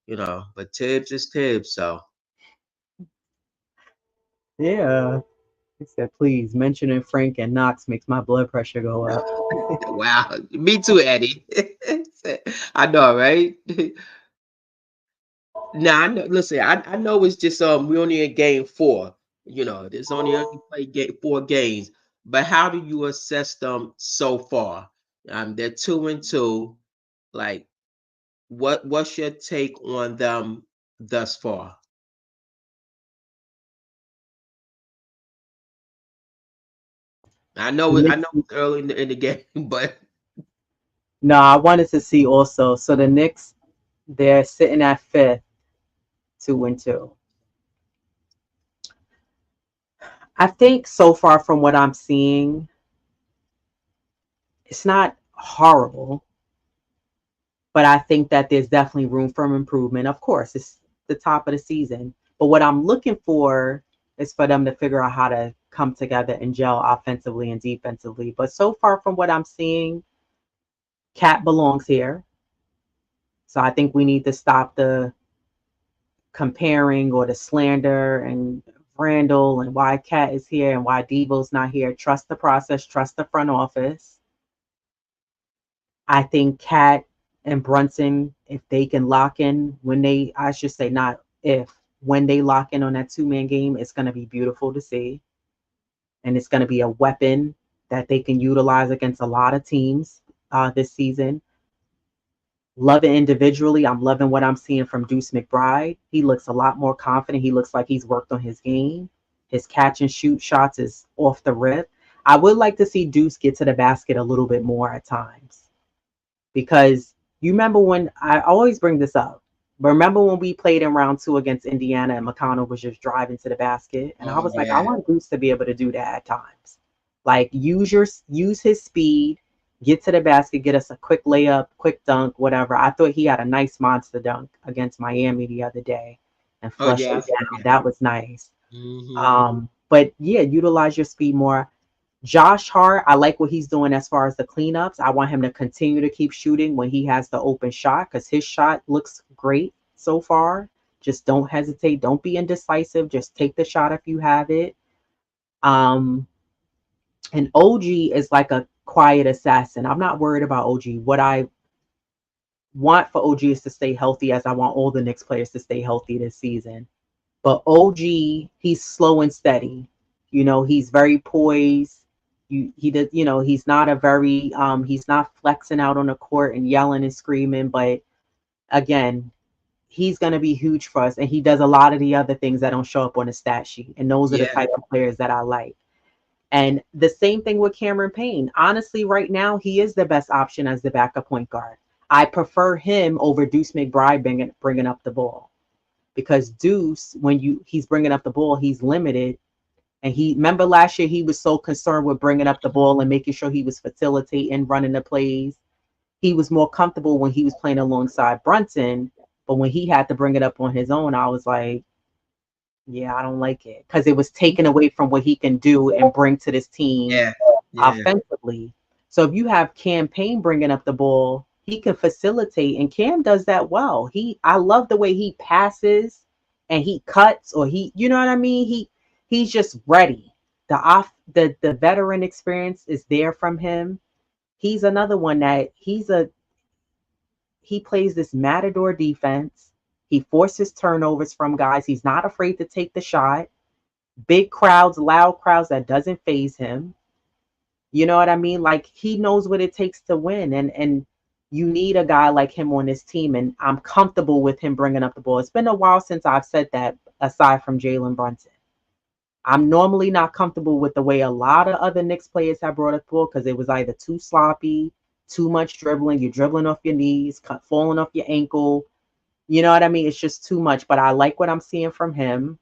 but Tibbs is Tibbs. So Yeah. He said, please, mentioning Frank and Knox makes my blood pressure go up. wow, me too, Eddie. I know, right? Now I know. Listen, I know it's just we only in game four. There's only play four games. But how do you assess them so far? They're 2-2. Like, what's your take on them thus far? The I know Knicks. it's early in the game, but No, I wanted to see also. So the Knicks, they're sitting at fifth, 2-2. I think so far from what I'm seeing, it's not horrible, but I think that there's definitely room for improvement. Of course, it's the top of the season. But what I'm looking for is for them to figure out how to come together and gel offensively and defensively. But so far from what I'm seeing, Cat belongs here. So I think we need to stop the comparing or the slander and Randall and why Cat is here and why Devo's not here. Trust the process, trust the front office. I think Cat and Brunson, if they can lock in I should say not if, when they lock in on that 2-man game, it's going to be beautiful to see. And it's going to be a weapon that they can utilize against a lot of teams this season. Love it individually. I'm loving what I'm seeing from Deuce McBride. He looks a lot more confident. He looks like he's worked on his game. His catch and shoot shots is off the rip. I would like to see Deuce get to the basket a little bit more at times because you remember when I always bring this up, but remember when we played in round 2 against Indiana and McConnell was just driving to the basket, and I oh was like, I yeah, want Deuce to be able to do that at times, like use his speed, get to the basket, get us a quick layup, quick dunk, whatever. I thought he had a nice monster dunk against Miami the other day and oh flushed yeah, it down. yeah. That was nice. Hmm. But yeah, utilize your speed more. Josh Hart, I like what he's doing as far as the cleanups. I want him to continue to keep shooting when he has the open shot because his shot looks great so far. Just don't hesitate. Don't be indecisive. Just take the shot if you have it. Um, and OG is like a quiet assassin. I'm not worried about OG. What I want for OG is to stay healthy, as I want all the Knicks players to stay healthy this season. But OG, he's slow and steady. He's very poised. He does, he's not a very he's not flexing out on the court and yelling and screaming. But again, he's going to be huge for us. And he does a lot of the other things that don't show up on the stat sheet. And those are the Yeah, type of players that I like. And the same thing with Cameron Payne. Honestly, right now, he is the best option as the backup point guard. I prefer him over Deuce McBride bringing up the ball, because Deuce, when he's bringing up the ball, he's limited. And he, remember last year, he was so concerned with bringing up the ball and making sure he was facilitating, running the plays. He was more comfortable when he was playing alongside Brunson. But when he had to bring it up on his own, I was like, yeah, I don't like it, because it was taken away from what he can do and bring to this team yeah, yeah. offensively. So if you have Cam Payne bringing up the ball, he can facilitate, and Cam does that well. I love the way he passes and he cuts, or you know what I mean? He's just ready. The veteran experience is there from him. He's another one that he plays this matador defense. He forces turnovers from guys. He's not afraid to take the shot. Big crowds, loud crowds, that doesn't phase him. You know what I mean? Like, he knows what it takes to win, and you need a guy like him on this team. And I'm comfortable with him bringing up the ball. It's been a while since I've said that, aside from Jalen Brunson. I'm normally not comfortable with the way a lot of other Knicks players have brought up the ball, because it was either too sloppy, too much dribbling. You're dribbling off your knees, falling off your ankle. You know what I mean? It's just too much. But I like what I'm seeing from him.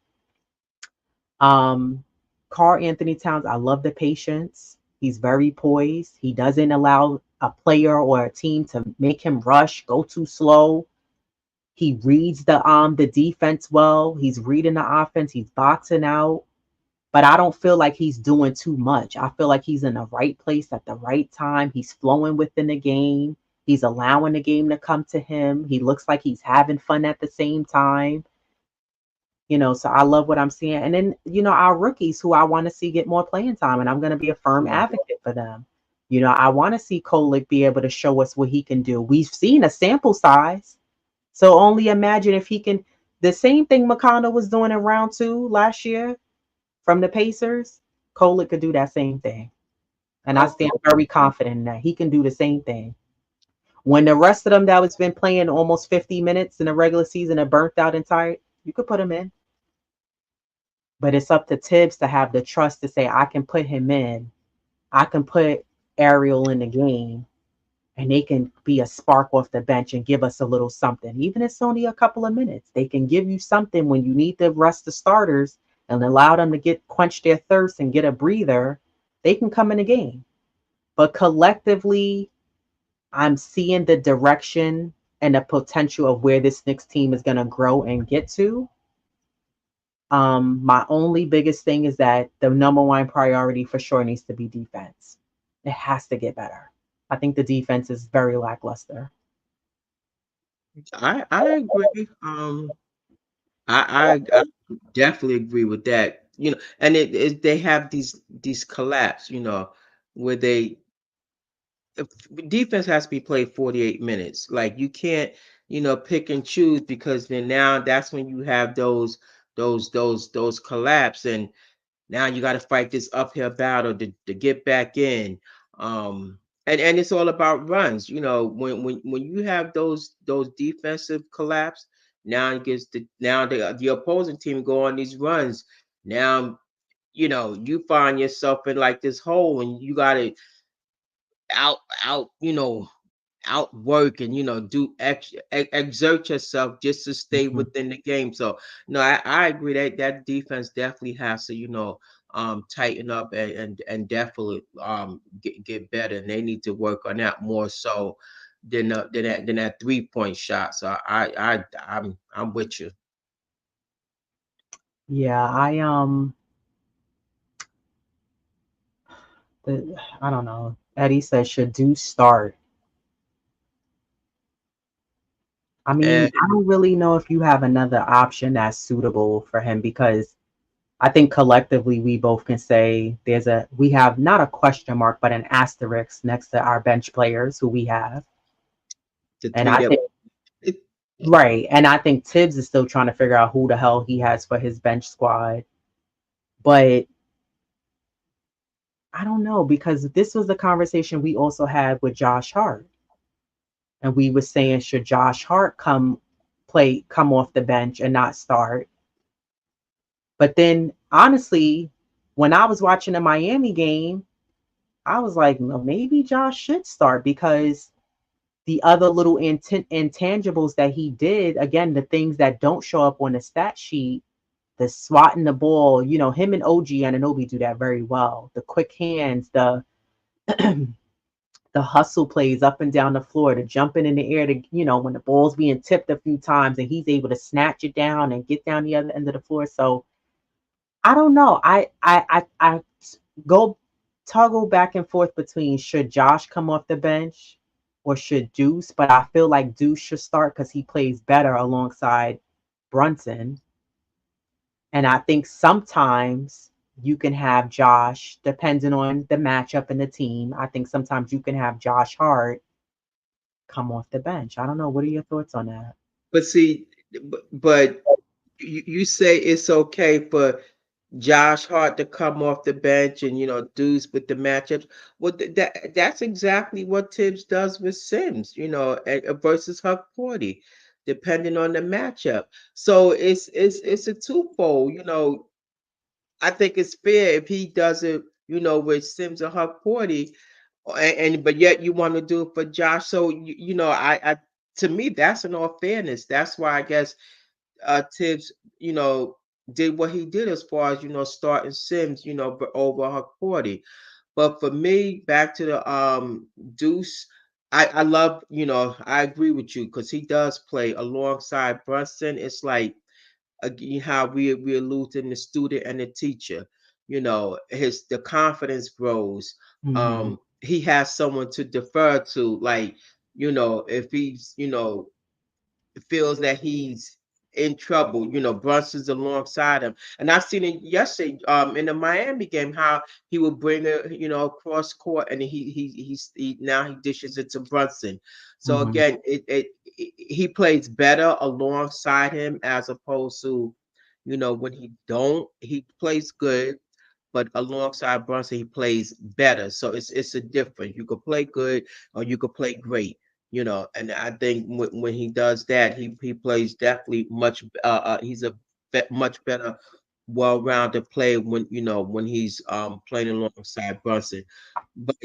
Um, Karl Anthony Towns, I love the patience. He's very poised. He doesn't allow a player or a team to make him rush, go too slow. He reads the defense well. He's reading the offense. He's boxing out. But I don't feel like he's doing too much. I feel like he's in the right place at the right time. He's flowing within the game. He's allowing the game to come to him. He looks like he's having fun at the same time. So I love what I'm seeing. And then, our rookies, who I want to see get more playing time, and I'm going to be a firm Yeah. advocate for them. I want to see Kolek be able to show us what he can do. We've seen a sample size. So only imagine if he can, the same thing McConnell was doing in round 2 last year from the Pacers, Kolek could do that same thing. And I Okay. stand very confident in that. He can do the same thing. When the rest of them that has been playing almost 50 minutes in the regular season are burnt out and tired, you could put him in. But it's up to Tibbs to have the trust to say, I can put him in. I can put Ariel in the game, and they can be a spark off the bench and give us a little something. Even if it's only a couple of minutes, they can give you something when you need to rest the starters and allow them to quench their thirst and get a breather. They can come in the game. But collectively, I'm seeing the direction and the potential of where this Knicks team is going to grow and get to. My only biggest thing is that the number one priority for sure needs to be defense. It has to get better. I think the defense is very lackluster. I agree. I definitely agree with that. And they have these collapse, where they if defense has to be played 48 minutes. Like, you can't, pick and choose, because then now that's when you have those collapse, and now you got to fight this uphill battle to get back in. And it's all about runs. When you have those defensive collapse, now it gets the opposing team go on these runs. Now, you find yourself in like this hole, and you got to out out outwork and do exert yourself just to stay Mhm. within the game. So no, I agree that defense definitely has to tighten up and definitely get better, and they need to work on that more so than that 3-point shot. So I'm with you. Yeah, I don't know. Eddie says, should do start. I mean, And I don't really know if you have another option that's suitable for him, because I think collectively we both can say we have not a question mark, but an asterisk next to our bench players who we have. the And three I that think, right. And I think Tibbs is still trying to figure out who the hell he has for his bench squad. But I don't know, because this was the conversation we also had with Josh Hart. And we were saying, should Josh Hart come come off the bench and not start. But then honestly, when I was watching the Miami game, I was like, well, maybe Josh should start because the other little intangibles that he did, again, the things that don't show up on the stat sheet, the swatting the ball, him and OG Anunoby do that very well. The quick hands, the the hustle plays up and down the floor, the jumping in the air, when the ball's being tipped a few times and he's able to snatch it down and get down the other end of the floor. So I don't know. I go toggle back and forth between should Josh come off the bench or should Deuce, but I feel like Deuce should start because he plays better alongside Brunson. And I think sometimes you can have Josh, depending on the matchup and the team. I think sometimes you can have Josh Hart come off the bench. I don't know. What are your thoughts on that? But see, but you say it's okay for Josh Hart to come off the bench and Deuce with the matchups. Well, that's exactly what Tibbs does with Sims, versus Huck Forty, depending on the matchup. So it's a twofold. I think it's fair if he does it, with Sims or Huck Forty, and but yet you want to do it for Josh. So I to me that's an all fairness. That's why I guess Tibbs, did what he did as far as starting Sims, over Huck 40. But for me, back to the Deuce, I love, I agree with you because he does play alongside Brunson. It's like again how we allude to the student and the teacher. The confidence grows. Mm-hmm. He has someone to defer to, like if he's feels that he's in trouble. Brunson's alongside him, and I've seen it yesterday in the Miami game how he would bring it, across court, and he now he dishes it to Brunson. So Mm-hmm. again, he plays better alongside him as opposed to, when he plays good, but alongside Brunson, he plays better. So it's a difference. You could play good or you could play great. And I think when he does that, he plays definitely much. He's a much better, well-rounded player when he's playing alongside Brunson. But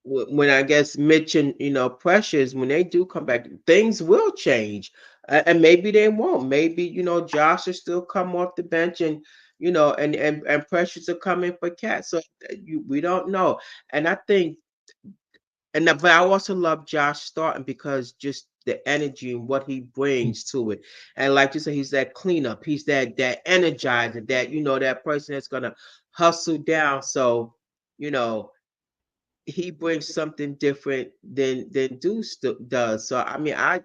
when I guess Mitch and Precious, when they do come back, things will change, and maybe they won't. Maybe Josh will still come off the bench, and and Precious will come in for Cat. So we don't know, and I think, but I also love Josh starting because just the energy and what he brings to it, and like you said, he's that cleanup, he's that energizer, that person that's gonna hustle down. So you know he brings something different than Deuce does. So I mean, I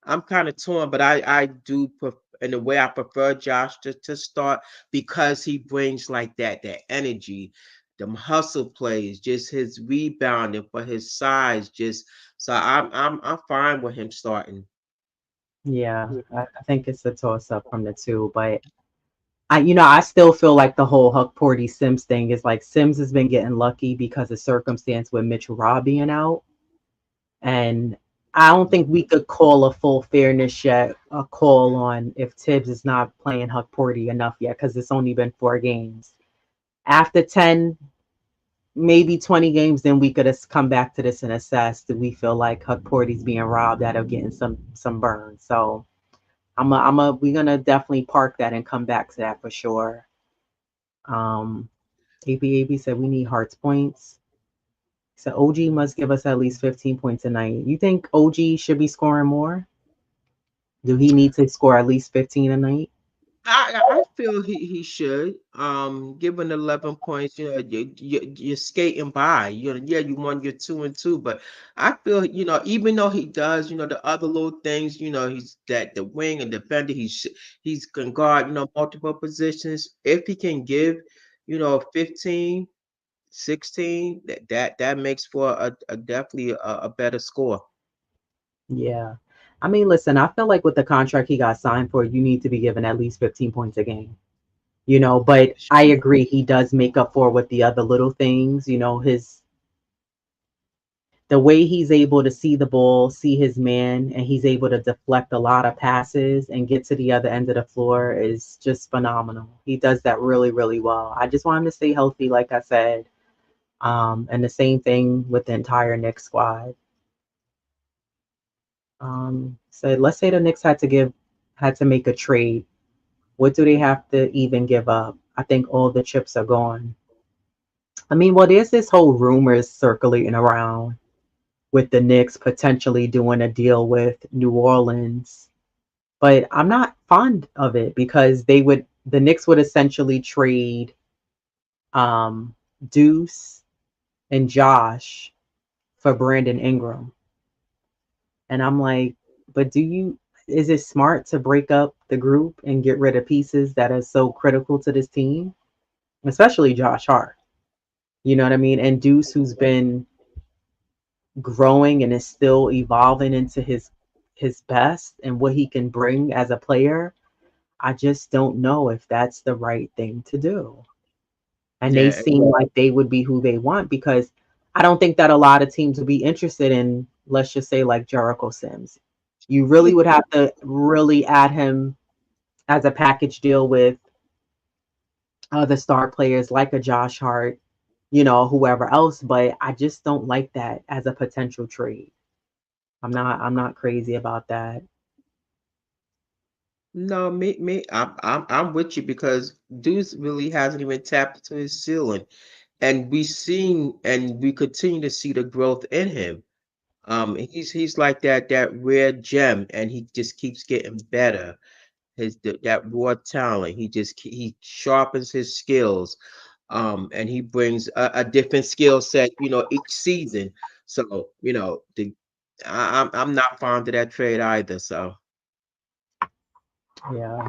I'm kind of torn, but I do in the way I prefer Josh to start because he brings like that energy, them hustle plays, just his rebounding for his size, just so I'm fine with him starting. Yeah, I think it's a toss up from the two, but I still feel like the whole Huck Porty Sims thing is like Sims has been getting lucky because of circumstance with Mitchell Robb being out. And I don't think we could call a full fairness yet, a call on if Tibbs is not playing Huck Porty enough yet, because it's only been 4 games. After 10, maybe 20 games, then we could come back to this and assess, do we feel like Huck Porty's being robbed out of getting some burn? So we're gonna definitely park that and come back to that for sure. Um, ABAB said we need Hearts points. So OG must give us at least 15 points a night. You think OG should be scoring more? Do he need to score at least 15 a night? I feel he should. Given 11 points, you're skating by. Yeah, you won your 2-2, but I feel even though he does the other little things, he's that the wing and defender. He's can guard multiple positions. If he can give 15, 16, that makes for a definitely a better score. Yeah. I mean, listen, I feel like with the contract he got signed for, you need to be given at least 15 points a game. But I agree he does make up for with the other little things, his the way he's able to see the ball, see his man, and he's able to deflect a lot of passes and get to the other end of the floor is just phenomenal. He does that really, really well. I just want him to stay healthy, like I said. And the same thing with the entire Knicks squad. So let's say the Knicks had to make a trade. What do they have to even give up? I think all the chips are gone. I mean, well, there's this whole rumors circulating around with the Knicks potentially doing a deal with New Orleans, but I'm not fond of it because the Knicks would essentially trade um, Deuce and Josh for Brandon Ingram, and I'm like, but is it smart to break up the group and get rid of pieces that are so critical to this team, especially Josh Hart? You know what I mean? And Deuce, who's been growing and is still evolving into his best and what he can bring as a player. I just don't know if that's the right thing to do. And they Yeah, seem like they would be who they want because I don't think that a lot of teams would be interested in, let's just say, like Jericho Sims. You really would have to really add him as a package deal with other star players like a Josh Hart, whoever else. But I just don't like that as a potential trade. I'm not crazy about that. no, I'm with you because Deuce really hasn't even tapped into his ceiling, and we continue to see the growth in him. He's like that rare gem, and he just keeps getting better. That raw talent, he sharpens his skills, and he brings a different skill set, each season. So, I'm not fond of that trade either. So, Yeah.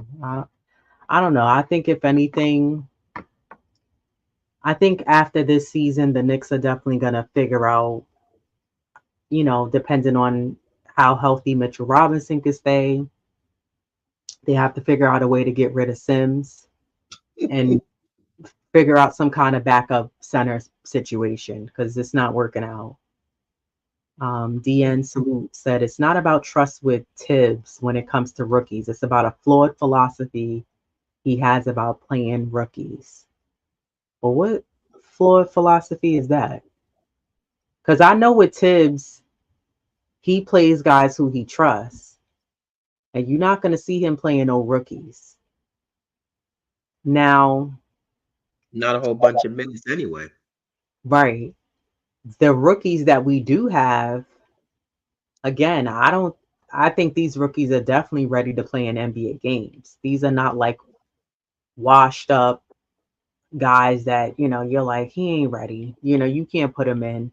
I don't know. I think if anything, I think after this season, the Knicks are definitely going to figure out, depending on how healthy Mitchell Robinson can stay, they have to figure out a way to get rid of Sims and figure out some kind of backup center situation because it's not working out. DN Salute said it's not about trust with Tibbs when it comes to rookies. It's about a flawed philosophy he has about playing rookies. Well, what flawed philosophy is that? Because I know with Tibbs, he plays guys who he trusts, and you're not going to see him playing no rookies. Now, not a whole bunch of minutes anyway. right, the rookies that we do have, again, I think these rookies are definitely ready to play in NBA games. These are not like washed up guys that, you're like, he ain't ready. You can't put him in.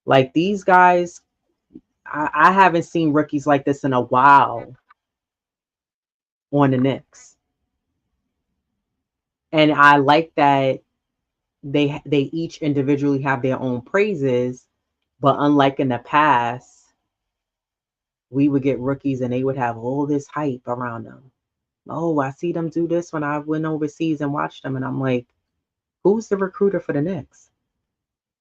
Like these guys, I haven't seen rookies like this in a while on the Knicks. And I like that they each individually have their own praises, but unlike in the past, we would get rookies and they would have all this hype around them. Oh, I see them do this when I went overseas and watched them, and I'm like, who's the recruiter for the Knicks?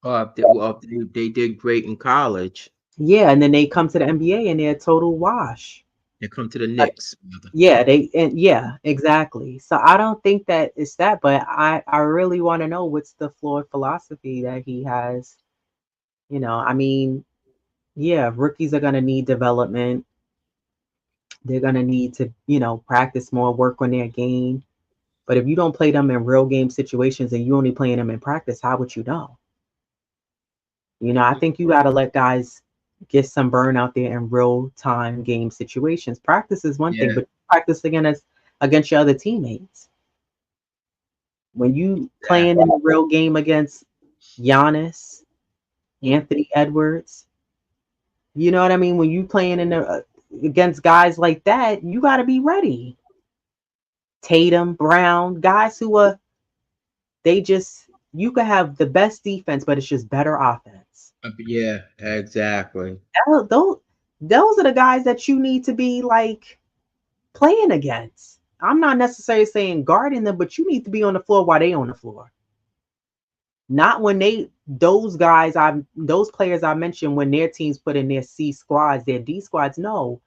They did great in college. Yeah, and then they come to the NBA and they're a total wash. They come to the Like, Knicks. yeah, exactly. So I don't think that it's that, but I really want to know what's the flawed philosophy that he has. I mean, yeah, rookies are gonna need development. They're gonna need to, practice more, work on their game. But if you don't play them in real game situations and you only playing them in practice, how would you know? I think you got to let guys get some burn out there in real time game situations. Practice is one thing, Yeah, but practice against your other teammates. When you playing in exactly. a real game against Giannis, Anthony Edwards, you know what I mean? When you playing against guys like that, you got to be ready. Tatum, Brown, guys who are they just you could have the best defense, but it's just better offense. Yeah, exactly. Those those are the guys that you need to be like playing against. I'm not necessarily saying guarding them, but you need to be on the floor while they on the floor. Not when those players I mentioned, when their teams put in their C squads, their D squads. No,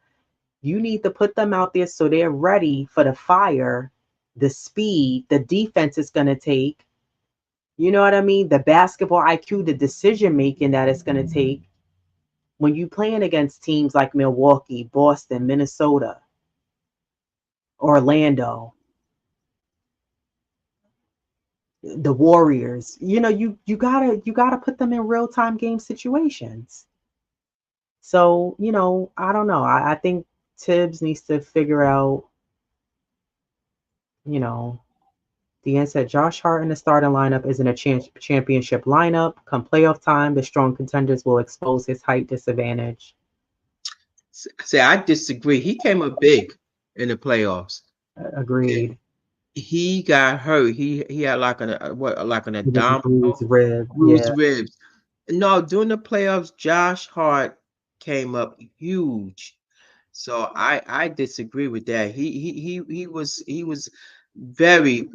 you need to put them out there so they're ready for the fire, the speed, the defense is going to take. You know what I mean? The basketball IQ, the decision making that it's going to take when you playing against teams like Milwaukee, Boston, Minnesota, Orlando, the Warriors. You gotta put them in real time game situations. So I don't know. I think Tibbs needs to figure out. You know, Deanne said Josh Hart in the starting lineup isn't a championship lineup. Come playoff time, the strong contenders will expose his height disadvantage. Say, I disagree. He came up big in the playoffs. Agreed. He got hurt. He had like an It was a abdominal bruised rib. bruised Yeah, ribs. No, during the playoffs, Josh Hart came up huge. So I disagree with that. He was very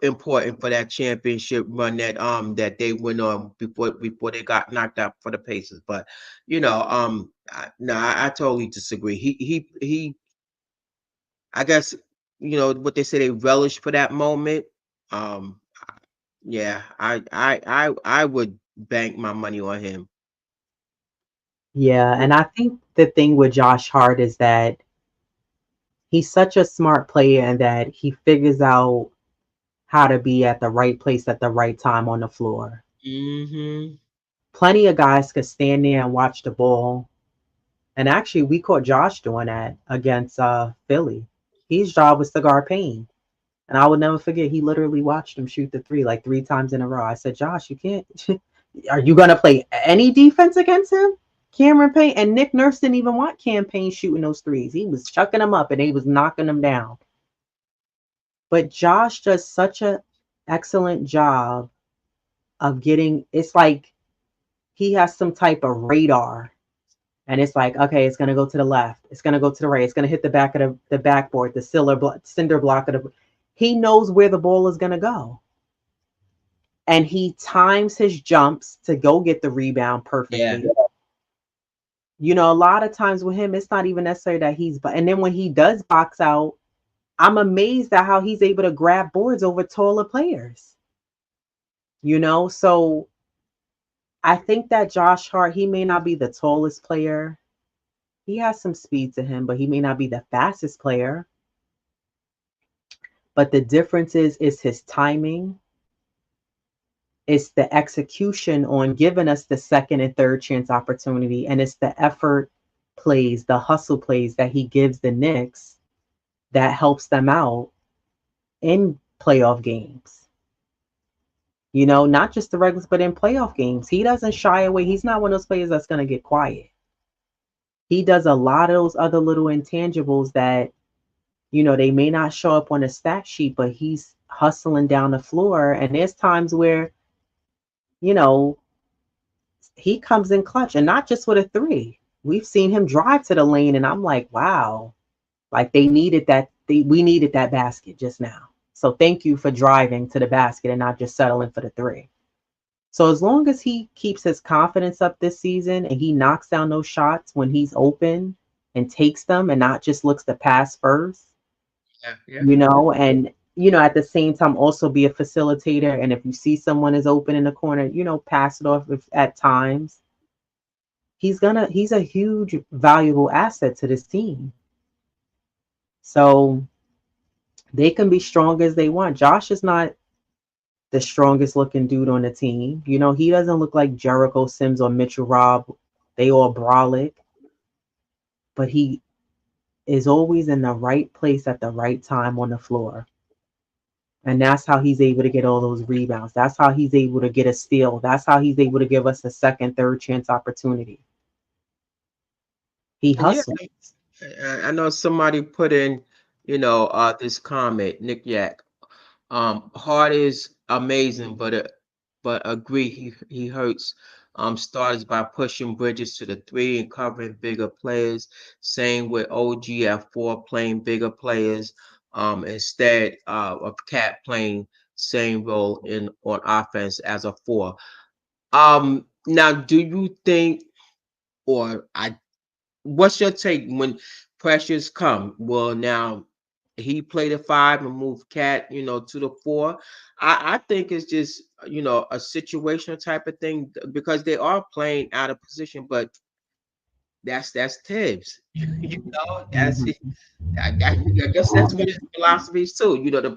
important for that championship run that they went on before they got knocked out for the Pacers. But no, I totally disagree. He I guess what they say, they relish for that moment. Um yeah, I would bank my money on him. yeah. And I think the thing with Josh Hart is that he's such a smart player and that he figures out how to be at the right place at the right time on the floor. Hmm. Plenty of guys could stand there and watch the ball. And actually, we caught Josh doing that against Philly. His job was to guard Payne. And I would never forget, he literally watched him shoot the three like 3 times in a row. I said, Josh, you can't. Are you going to play any defense against him? Cameron Payne and Nick Nurse didn't even want Cam Payne shooting those threes. He was chucking them up and he was knocking them down. But Josh does such an excellent job of getting, it's like he has some type of radar. And it's like, okay, it's gonna go to the left, it's gonna go to the right, it's gonna hit the back of the backboard, the cinder block of the. He knows where the ball is gonna go, and he times his jumps to go get the rebound Yeah. perfectly. A lot of times with him, it's not even necessary that he's. But and then when he does box out, I'm amazed at how he's able to grab boards over taller players. So I think that Josh Hart, he may not be the tallest player. He has some speed to him, but he may not be the fastest player. But the difference is his timing. It's the execution on giving us the second and third chance opportunity. And it's the effort plays, the hustle plays that he gives the Knicks that helps them out in playoff games. Not just the regulars, but in playoff games. He doesn't shy away. He's not one of those players that's going to get quiet. He does a lot of those other little intangibles that, they may not show up on a stat sheet, but he's hustling down the floor. And there's times where, you know, he comes in clutch and not just with a three. We've seen him drive to the lane, and I'm like, wow, like they needed that. We needed that basket just now. So thank you for driving to the basket and not just settling for the three. So as long as he keeps his confidence up this season and he knocks down those shots when he's open and takes them and not just looks to pass first, Yeah, yeah. and at the same time also be a facilitator. And if you see someone is open in the corner, pass it off at times. He's a huge valuable asset to this team. So they can be strong as they want. Josh is not the strongest looking dude on the team. He doesn't look like Jericho Sims or Mitchell Robb. They all brolic, but he is always in the right place at the right time on the floor. And that's how he's able to get all those rebounds. That's how he's able to get a steal. That's how he's able to give us a second, third chance opportunity. He And yeah, hustles. I know somebody put in, this comment, Nick Yak. Hart is amazing, but agree he hurts starters by pushing Bridges to the three and covering bigger players. Same with OG at four, playing bigger players instead of Cat playing same role in on offense as a four. Now, do you think, or I, what's your take when pressures come? Well, now he played a five and move Cat, to the four. I think it's just a situational type of thing because they are playing out of position, but that's Tibbs. That's Mhm. I guess that's one of his philosophies too. The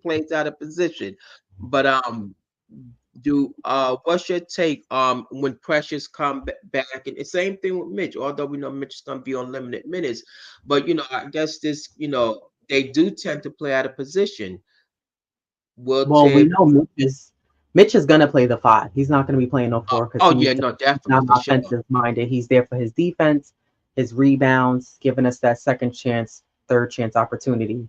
plays out of position. But do what's your take when pressures come back? And the same thing with Mitch. Although we know Mitch is gonna be on limited minutes, but I guess this they do tend to play out of position. Will Well, we Tibbs? know Mitch is gonna play the five. He's not gonna be playing no four because Oh he yeah, needs to. no, He's definitely not for sure. offensive minded. He's there for his defense, his rebounds, giving us that second chance, third chance opportunity.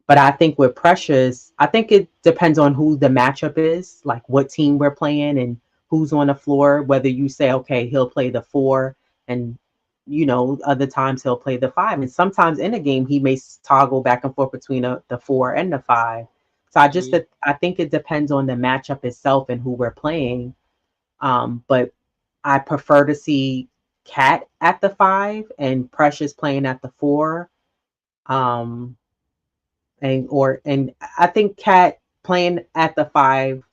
But I think with Precious, I think it depends on who the matchup is, like what team we're playing and who's on the floor. Whether you say, okay, he'll play the four, and other times he'll play the five. And sometimes in a game, he may toggle back and forth between the four and the five. So Mhm. I think it depends on the matchup itself and who we're playing. But I prefer to see Cat at the five and Precious playing at the four. Um, and I think Cat playing at the five,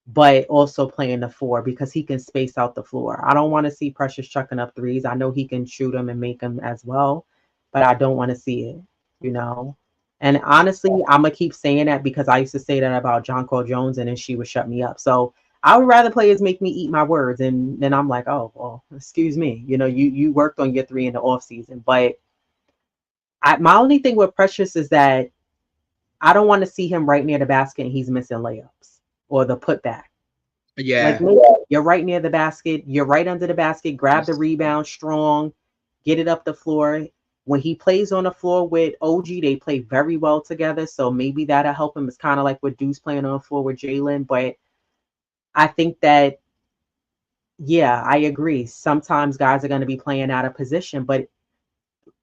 but also playing the four because he can space out the floor. I don't want to see Precious chucking up threes. I know he can shoot them and make them as well, but I don't want to see it, you know. And honestly, I'm gonna keep saying that because I used to say that about John Cole Jones, and then she would shut me up. So I would rather players make me eat my words, and then I'm like, oh well, excuse me. You worked on your three in the off season, but my only thing with Precious is that I don't want to see him right near the basket and he's missing layups or the putback. Like, Yeah. you're right near the basket, you're right under the basket, grab the rebound strong, get it up the floor. When he plays on the floor with OG, they play very well together. So maybe that'll help him. It's kind of like with Deuce playing on the floor with Jalen. But I think that, yeah, I agree. Sometimes guys are going to be playing out of position, but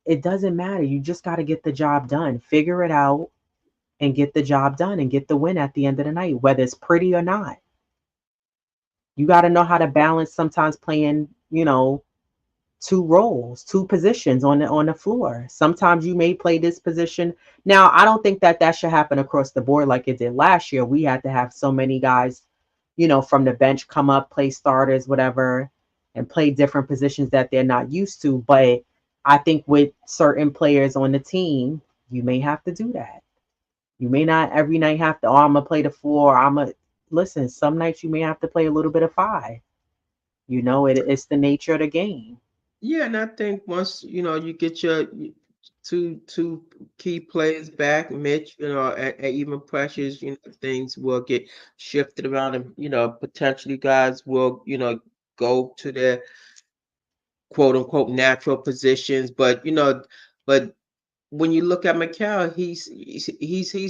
it doesn't matter. You just got to get the job done. Figure it out and get the job done and get the win at the end of the night, whether it's pretty or not. You got to know how to balance sometimes playing, two roles, two positions on the floor. Sometimes you may play this position. Now, I don't think that should happen across the board like it did last year. We had to have so many guys, from the bench come up, play starters, whatever, and play different positions that they're not used to. But I think with certain players on the team, you may have to do that. You may not every night have to, oh, I'm gonna play the four. Listen, some nights you may have to play a little bit of five. It's the nature of the game. Yeah, and I think once you get your two key players back, Mitch, and even Precious, things will get shifted around, and potentially guys will go to their quote unquote natural positions, but when you look at Mikal, he's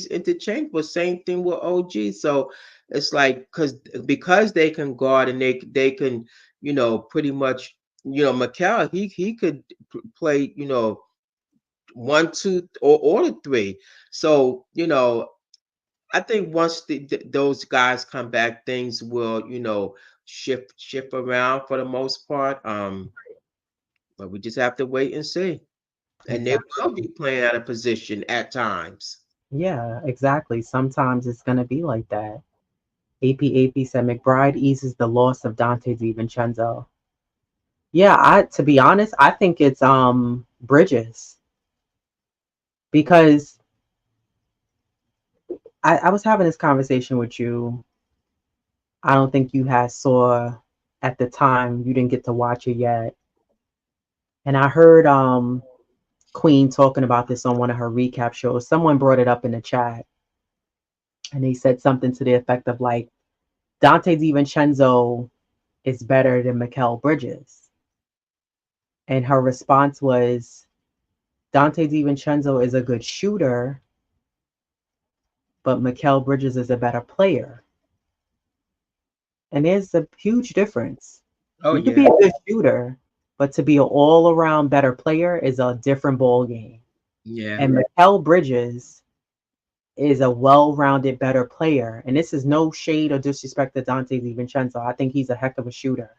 interchangeable. Same thing with OG. So it's like because they can guard and they can pretty much Mikal he could play one two or the three. So I think once those guys come back, things will shift around for the most part. But we just have to wait and see. And they will Exactly. be playing out of position at times. Yeah, exactly. Sometimes it's gonna be like that. AP said McBride eases the loss of Dante DiVincenzo. Yeah, I to be honest, I think it's Bridges because I was having this conversation with you. I don't think you had saw at the time. You didn't get to watch it yet. And I heard Queen talking about this on one of her recap shows. Someone brought it up in the chat and they said something to the effect of like Dante DiVincenzo is better than Mikal Bridges. And her response was Dante DiVincenzo is a good shooter, but Mikal Bridges is a better player. And there's a huge difference. Oh You could be yeah. a good shooter, but to be an all-around better player is a different ball game. Yeah. And Mikal Bridges is a well-rounded, better player. And this is no shade or disrespect to Dante DiVincenzo. I think he's a heck of a shooter.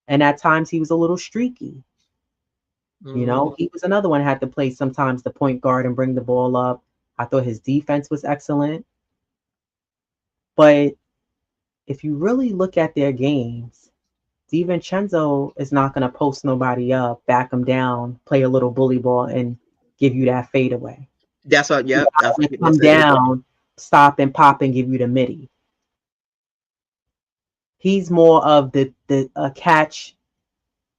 And at times he was a little streaky. You Mm-hmm. know, he was another one had to play sometimes the point guard and bring the ball up. I thought his defense was excellent. But if you really look at their games, DiVincenzo is not going to post nobody up, back him down, play a little bully ball, and give you that fadeaway. That's what. He's Yep. not That's going what to they come say. down, stop and pop and give you the midi. He's more of the catch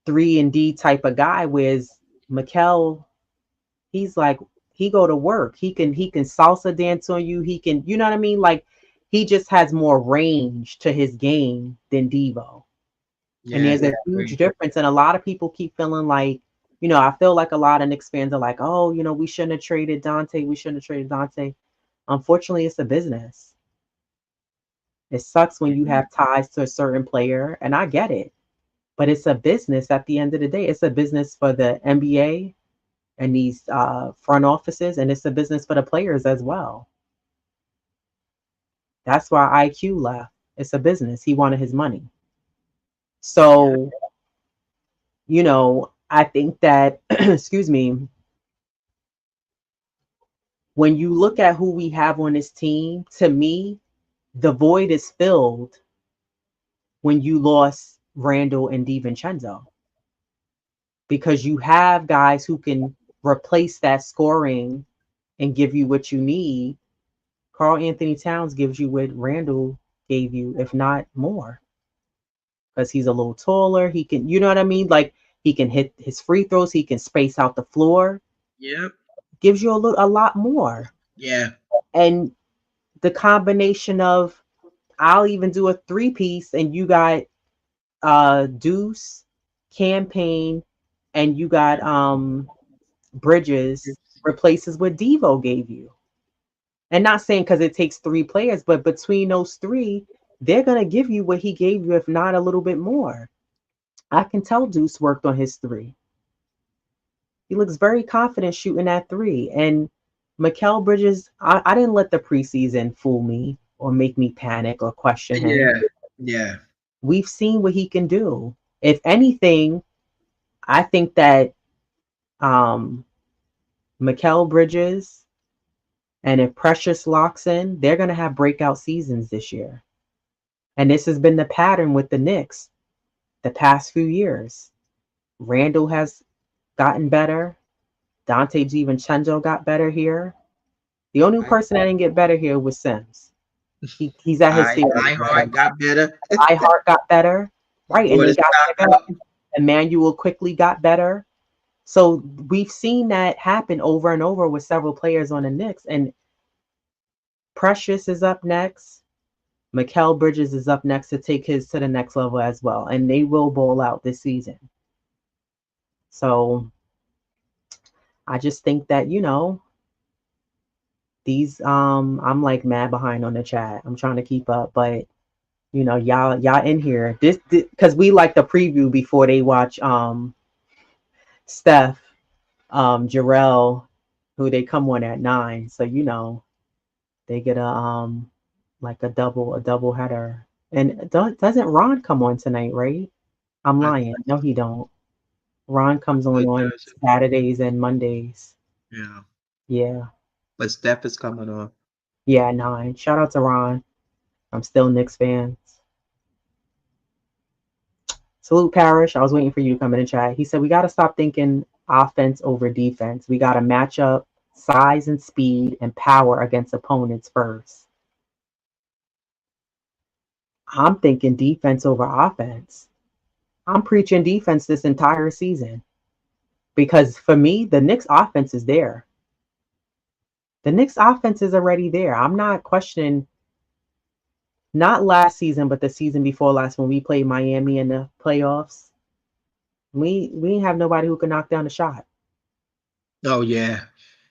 3 and D type of guy, whereas Mikel, he's like he go to work. He can salsa dance on you. He can, you know what I mean? Like he just has more range to his game than Devo. And Yeah, there's I a huge agree. difference. And a lot of people keep feeling like, I feel like a lot of Knicks fans are like, oh, we shouldn't have traded Dante. We shouldn't have traded Dante. Unfortunately, it's a business. It sucks when you have ties to a certain player, and I get it. But it's a business at the end of the day. It's a business for the NBA and these front offices, and it's a business for the players as well. That's why IQ left. It's a business. He wanted his money. Yeah. So, I think that, excuse me, when you look at who we have on this team, to me, the void is filled when you lost Randall and DiVincenzo because you have guys who can replace that scoring and give you what you need. Carl Anthony Towns gives you what Randall gave you, if not more, because he's a little taller. He can, you know what I mean? Like he can hit his free throws. He can space out the floor. Yep. Gives you a lot more. Yeah. And the combination of I'll even do a 3 piece, and you got Deuce, Campaign, and you got Bridges replaces what Devo gave you. And not saying because it takes 3 players, but between those three, they're gonna give you what he gave you, if not a little bit more. I can tell Deuce worked on his three. He looks very confident shooting that three. And Mikel Bridges, I didn't let the preseason fool me or make me panic or question him. Yeah. Yeah. We've seen what he can do. If anything, I think that um Mikel Bridges and if Precious locks in, they're gonna have breakout seasons this year. And this has been the pattern with the Knicks the past few years. Randall has gotten better. Dante DiVincenzo got better here. The only I person that didn't get better here was Sims. He's at his ceiling. I heart got better. iHeart got better, right? And they Gordon got better. Stockton. Emmanuel quickly got better. So we've seen that happen over and over with several players on the Knicks. And Precious is up next. Mikel Bridges is up next to take his to the next level as well. And they will bowl out this season. So I just think that, these I'm like mad behind on the chat. I'm trying to keep up, but y'all in here. This because we like the preview before they watch Steph, Jarrell, who they come on at 9. So they get a like a double header. And doesn't Ron come on tonight, right? I'm I lying. No, he don't. Ron comes think on does. Saturdays and Mondays. Yeah. Yeah. But Steph is coming on. Yeah, 9. Shout out to Ron. I'm still Knicks fans. Salute Parrish. I was waiting for you to come in and chat. He said we got to stop thinking offense over defense. We got to match up size and speed and power against opponents first. I'm thinking defense over offense. I'm preaching defense this entire season because for me, the Knicks offense is there. The Knicks offense is already there. I'm not questioning, not last season, but the season before last when we played Miami in the playoffs. We didn't have nobody who could knock down a shot. Oh yeah.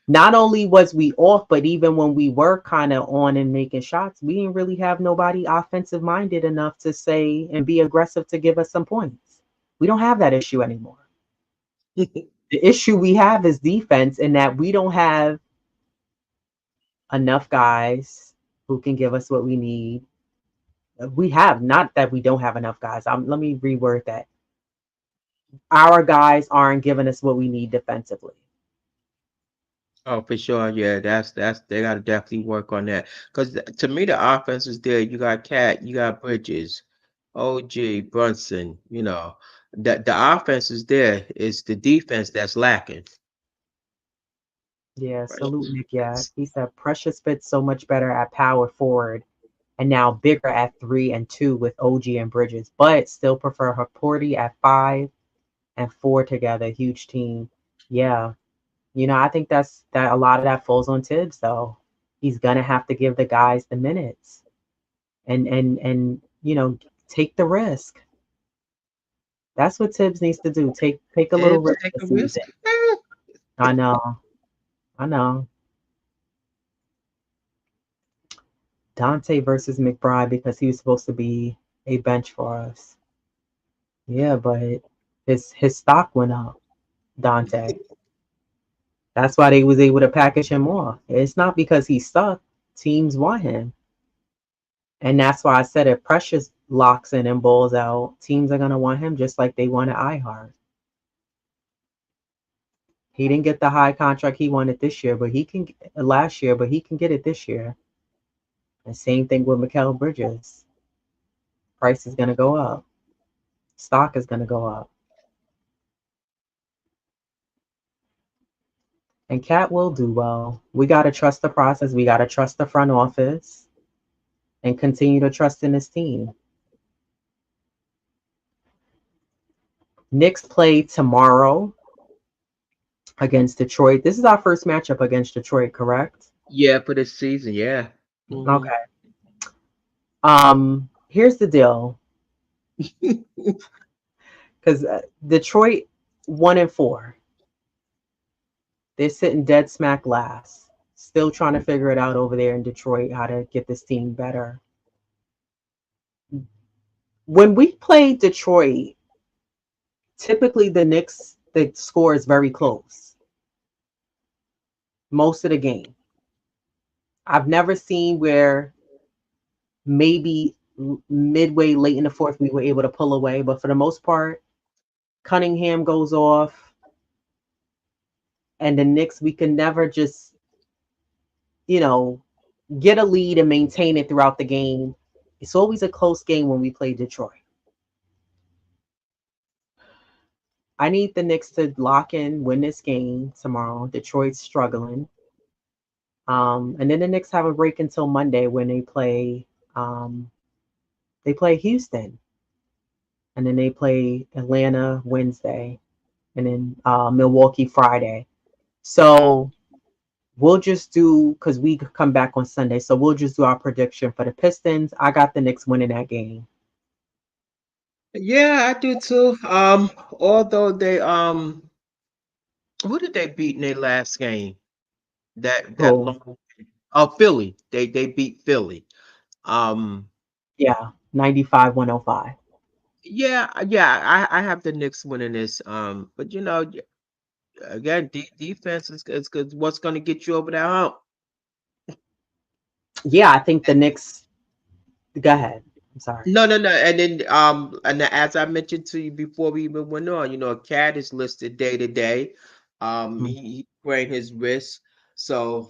Not only was we off, but even when we were kind of on and making shots, we didn't really have nobody offensive minded enough to say and be aggressive to give us some points. We don't have that issue anymore. The issue we have is defense, in that we don't have enough guys who can give us what we need. We have, not that we don't have enough guys. Let me reword that. Our guys aren't giving us what we need defensively. Oh, for sure. Yeah, that's they got to definitely work on that. Because to me, the offense is there. You got Cat, you got Bridges, OG, Brunson. The offense is there. It's the defense that's lacking. Yeah, Right. salute Nick. Yeah, It's- he said Precious fits so much better at power forward and now bigger at 3 and 2 with OG and Bridges, but still prefer Porty at 5 and 4 together. Huge team. Yeah, I think that a lot of that falls on Tibbs though. He's gonna have to give the guys the minutes and take the risk. That's what Tibbs needs to do. Take a little Tibbs risk take a this risk. season. I know. I know. Dante versus McBride because he was supposed to be a bench for us. Yeah, but his stock went up, Dante. That's why they was able to package him off. It's not because he sucked. Teams want him. And that's why I said if Precious locks in and balls out, teams are gonna want him just like they wanted iHeart. He didn't get the high contract he wanted this year, but he can last year, but he can get it this year. And same thing with Mikal Bridges. Price is gonna go up. Stock is gonna go up. And Cat will do well. We gotta trust the process. We gotta trust the front office and continue to trust in his team. Knicks play tomorrow against Detroit. This is our first matchup against Detroit, correct? Yeah, for this season. Yeah. Hmm. Okay. Here's the deal. Because Detroit 1 and 4, they're sitting dead smack last. Still trying to figure it out over there in Detroit how to get this team better. When we play Detroit, typically the score is very close most of the game. I've never seen where maybe midway late in the fourth we were able to pull away, but for the most part, Cunningham goes off, and the Knicks we can never just you know get a lead and maintain it throughout the game. It's always a close game when we play Detroit. I need the Knicks to lock in, win this game tomorrow. Detroit's struggling. And then the Knicks have a break until Monday when they play Houston, and then they play Atlanta Wednesday, and then Milwaukee Friday. So we'll just do because we come back on Sunday. So we'll just do our prediction for the Pistons. I got the Knicks winning that game. Yeah, I do too. Although who did they beat in their last game? That Oh long. Oh, Philly. They beat Philly. Um, yeah, 95-105. yeah. I have the Knicks winning this. But again, defense is good. What's going to get you over that hump? Yeah, I think the Knicks. Go ahead. I'm sorry. No, no, no. And then as I mentioned to you before we even went on, Cat is listed day to day. Mhm. He sprained his wrist, so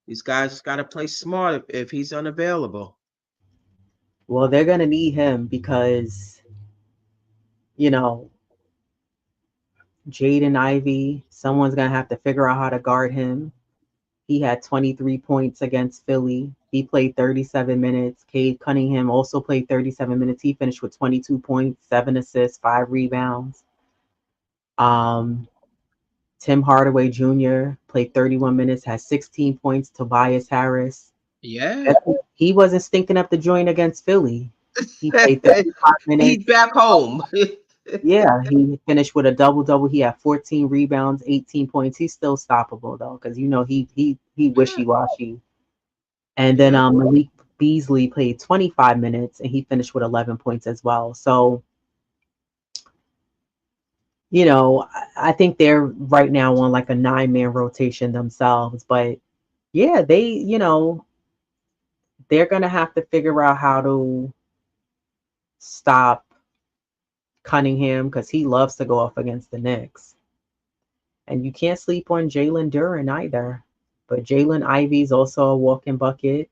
these guys got to play smart if he's unavailable. Well, they're gonna need him because you know Jaden Ivey. Someone's gonna have to figure out how to guard him. He had 23 points against Philly. He played 37 minutes. Cade Cunningham also played 37 minutes. He finished with 22 points, 7 assists, 5 rebounds. Um, Tim Hardaway Jr. played 31 minutes, had 16 points. Tobias Harris. Yeah, He wasn't stinking up the joint against Philly. He played 35 he's minutes. back home. Yeah, he finished with a double double. He had 14 rebounds, 18 points. He's still stoppable though, because he Yeah, wishy washy. And then yeah. Malik Beasley played 25 minutes and he finished with 11 points as well. So, I think they're right now on like a 9-man rotation themselves. But yeah, they're gonna have to figure out how to stop Cunningham because he loves to go up against the Knicks. And you can't sleep on Jalen Duren either. But Jalen Ivy's also a walking bucket.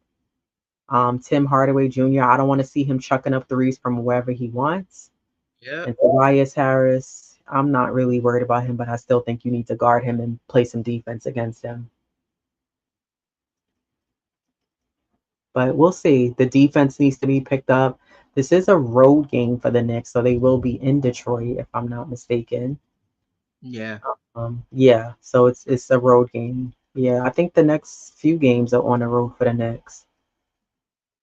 Tim Hardaway Jr., I don't want to see him chucking up threes from wherever he wants. Yeah. And Tobias Harris, I'm not really worried about him, but I still think you need to guard him and play some defense against him. But we'll see. The defense needs to be picked up. This is a road game for the Knicks, so they will be in Detroit, if I'm not mistaken. Yeah. Yeah, so it's a road game. Yeah, I think the next few games are on the road for the Knicks.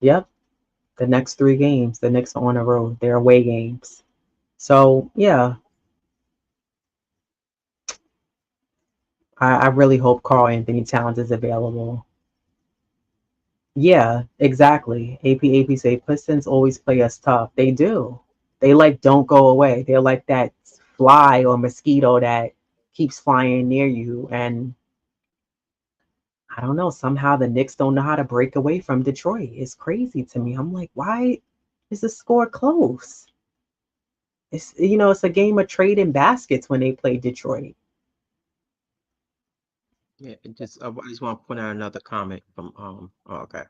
Yep, the next 3 games, the Knicks are on the road. They're away games. So yeah, I really hope Carl Anthony Towns is available. Yeah, exactly. AP say Pistons always play us tough. They do. They like don't go away. They're like that fly or mosquito that keeps flying near you. And I don't know, somehow the Knicks don't know how to break away from Detroit. It's crazy to me. I'm like, why is the score close? It's a game of trading baskets when they play Detroit. Yeah. I just want to put out another comment from oh, okay.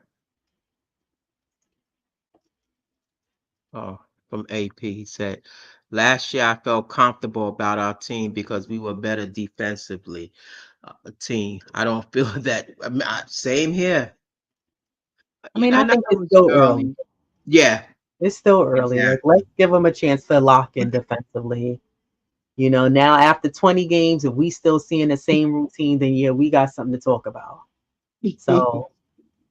Oh, from AP. He said, last year I felt comfortable about our team because we were better defensively. Team. I don't feel that. Same here. I mean, I And I think know it's it's still early. early. Yeah, It's still early. Like, exactly. let's give them a chance to lock in defensively. Now after 20 games, if we still seeing the same routine, then yeah, we got something to talk about. So,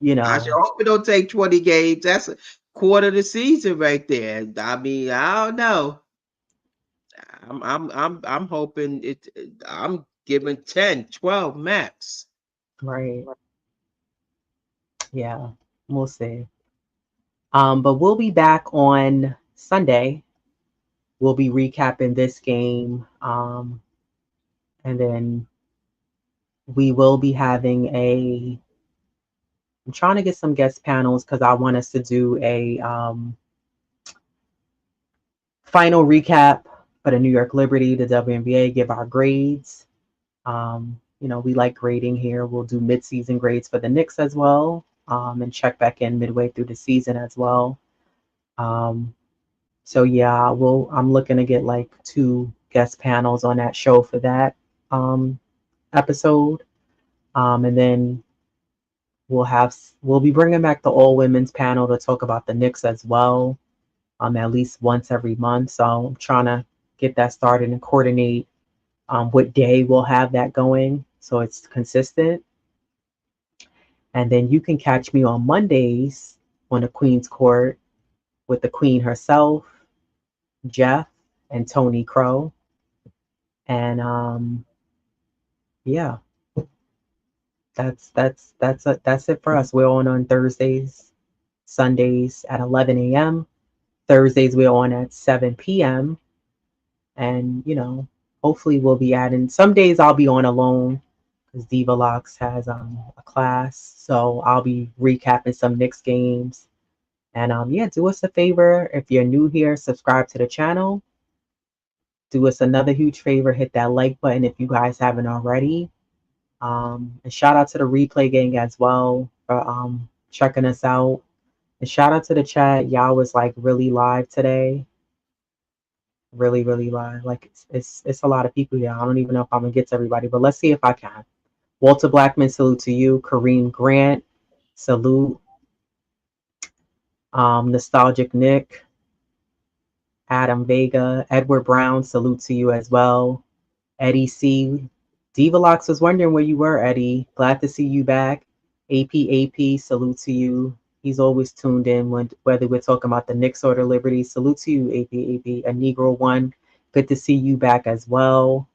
you I sure know, hope it don't take 20 games. That's a quarter of the season right there. I mean, I don't know. I'm hoping I'm giving 10, 12 max. right. Yeah, we'll see. But we'll be back on Sunday. We'll be recapping this game. And then we will be having I'm trying to get some guest panels because I want us to do a final recap for the New York Liberty, the WNBA, give our grades. We like grading here. We'll do mid-season grades for the Knicks as well, and check back in midway through the season as well. Um, so yeah, I'm looking to get like 2 guest panels on that show for that um, episode, and then we'll be bringing back the all women's panel to talk about the Knicks as well, at least once every month. So I'm trying to get that started and coordinate what day we'll have that going so it's consistent. And then you can catch me on Mondays on the Queen's Court with the Queen herself, Jeff, and Tony Crow. And yeah, that's it for us. We're on Thursdays, Sundays at 11 a.m. Thursdays we're on at 7 p.m. And hopefully we'll be adding. Some days I'll be on alone because Diva Locks has a class, so I'll be recapping some Knicks games. And yeah, do us a favor if you're new here, subscribe to the channel. Do us another huge favor, hit that like button if you guys haven't already. And shout out to the replay gang as well for checking us out. And shout out to the chat. Y'all was like really live today. Really, really live. Like it's a lot of people here. I don't even know if I'm gonna get to everybody, but let's see if I can. Walter Blackman, salute to you. Kareem Grant, salute. Nostalgic Nick, Adam Vega, Edward Brown, salute to you as well. Eddie C. Divalox was wondering where you were, Eddie. Glad to see you back. AP, salute to you. He's always tuned in whether we're talking about the Knicks or the Liberty. Salute to you, AP. A Negro one. Good to see you back as well.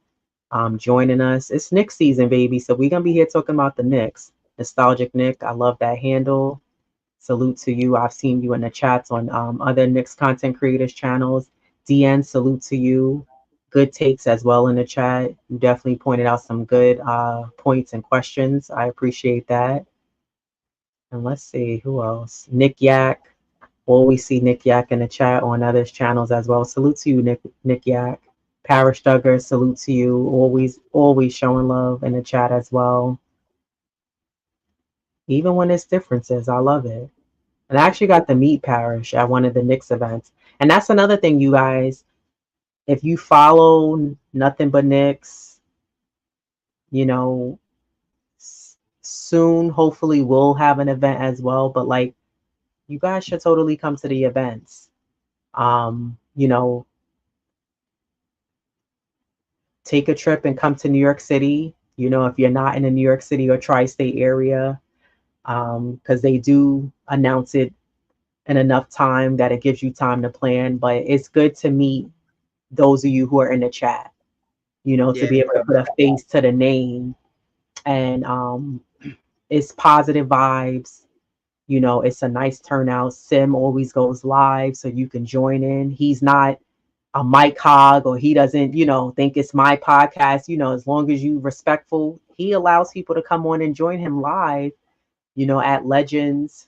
Joining us. It's Knicks season, baby. So we're gonna be here talking about the Knicks. Nostalgic Nick, I love that handle. Salute to you. I've seen you in the chats on other Knicks content creators channels. DN, salute to you. good takes as well in the chat. You definitely pointed out some good points and questions. I appreciate that. And let's see who else. Nick Yak. Always see Nick Yak in the chat on others' channels as well. Salute to you, Nick Yak. Parish Duggar, salute to you. Always showing love in the chat as well. Even when it's differences, I love it. And I actually got to meet Parish at one of the Knicks events. And that's another thing, you guys. If you follow Nothing But Knicks, you know, soon, hopefully, we'll have an event as well. But like, you guys should totally come to the events. You know, take a trip and come to New York City. You know, if you're not in the New York City or tri-state area, because they do announce it in enough time that it gives you time to plan. But it's good to meet those of you who are in the chat, you know, to Yeah, be able to put a face to the name. And it's positive vibes. You know, it's a nice turnout. Sim always goes live so you can join in. He's not a mic hog, or he doesn't, you know, think it's my podcast. You know, as long as you respectful, he allows people to come on and join him live, you know, at Legends.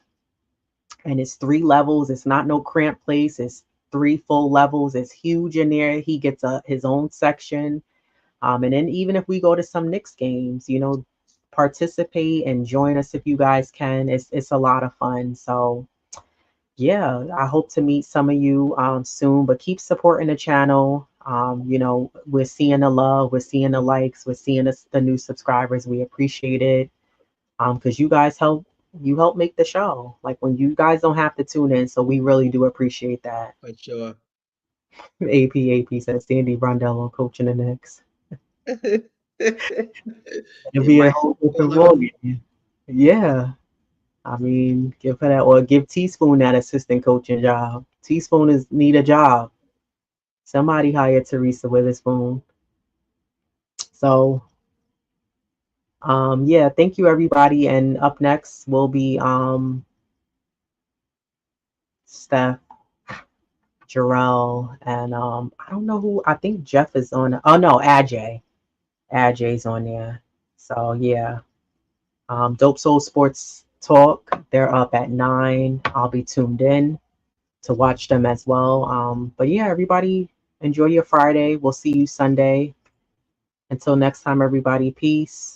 And it's 3 levels. It's not no cramped place. It's 3 full levels. It's huge in there. He gets his own section. And then even if we go to some Knicks games, you know, participate and join us if you guys can. It's a lot of fun. So yeah, I hope to meet some of you soon. But keep supporting the channel. You know, we're seeing the love, we're seeing the likes, we're seeing the new subscribers. We appreciate it. Because you help make the show. Like when you guys don't have to tune in, so we really do appreciate that. for sure. AP says Sandy Brondello coaching the Knicks. It'll It be a might whole different fall up. ballgame. Yeah. I mean, give her that, or give Teaspoon that assistant coaching job. Teaspoon need a job. Somebody hire Teresa Witherspoon. So, yeah, thank you everybody. And up next will be Steph, Jarrell, and I don't know who. I think Jeff is on. Oh no, Ajay. Ajay's on there. So yeah, Dope Soul Sports Talk. They're up at 9. I'll be tuned in to watch them as well. But yeah, everybody enjoy your Friday. We'll see you Sunday. Until next time, everybody, peace.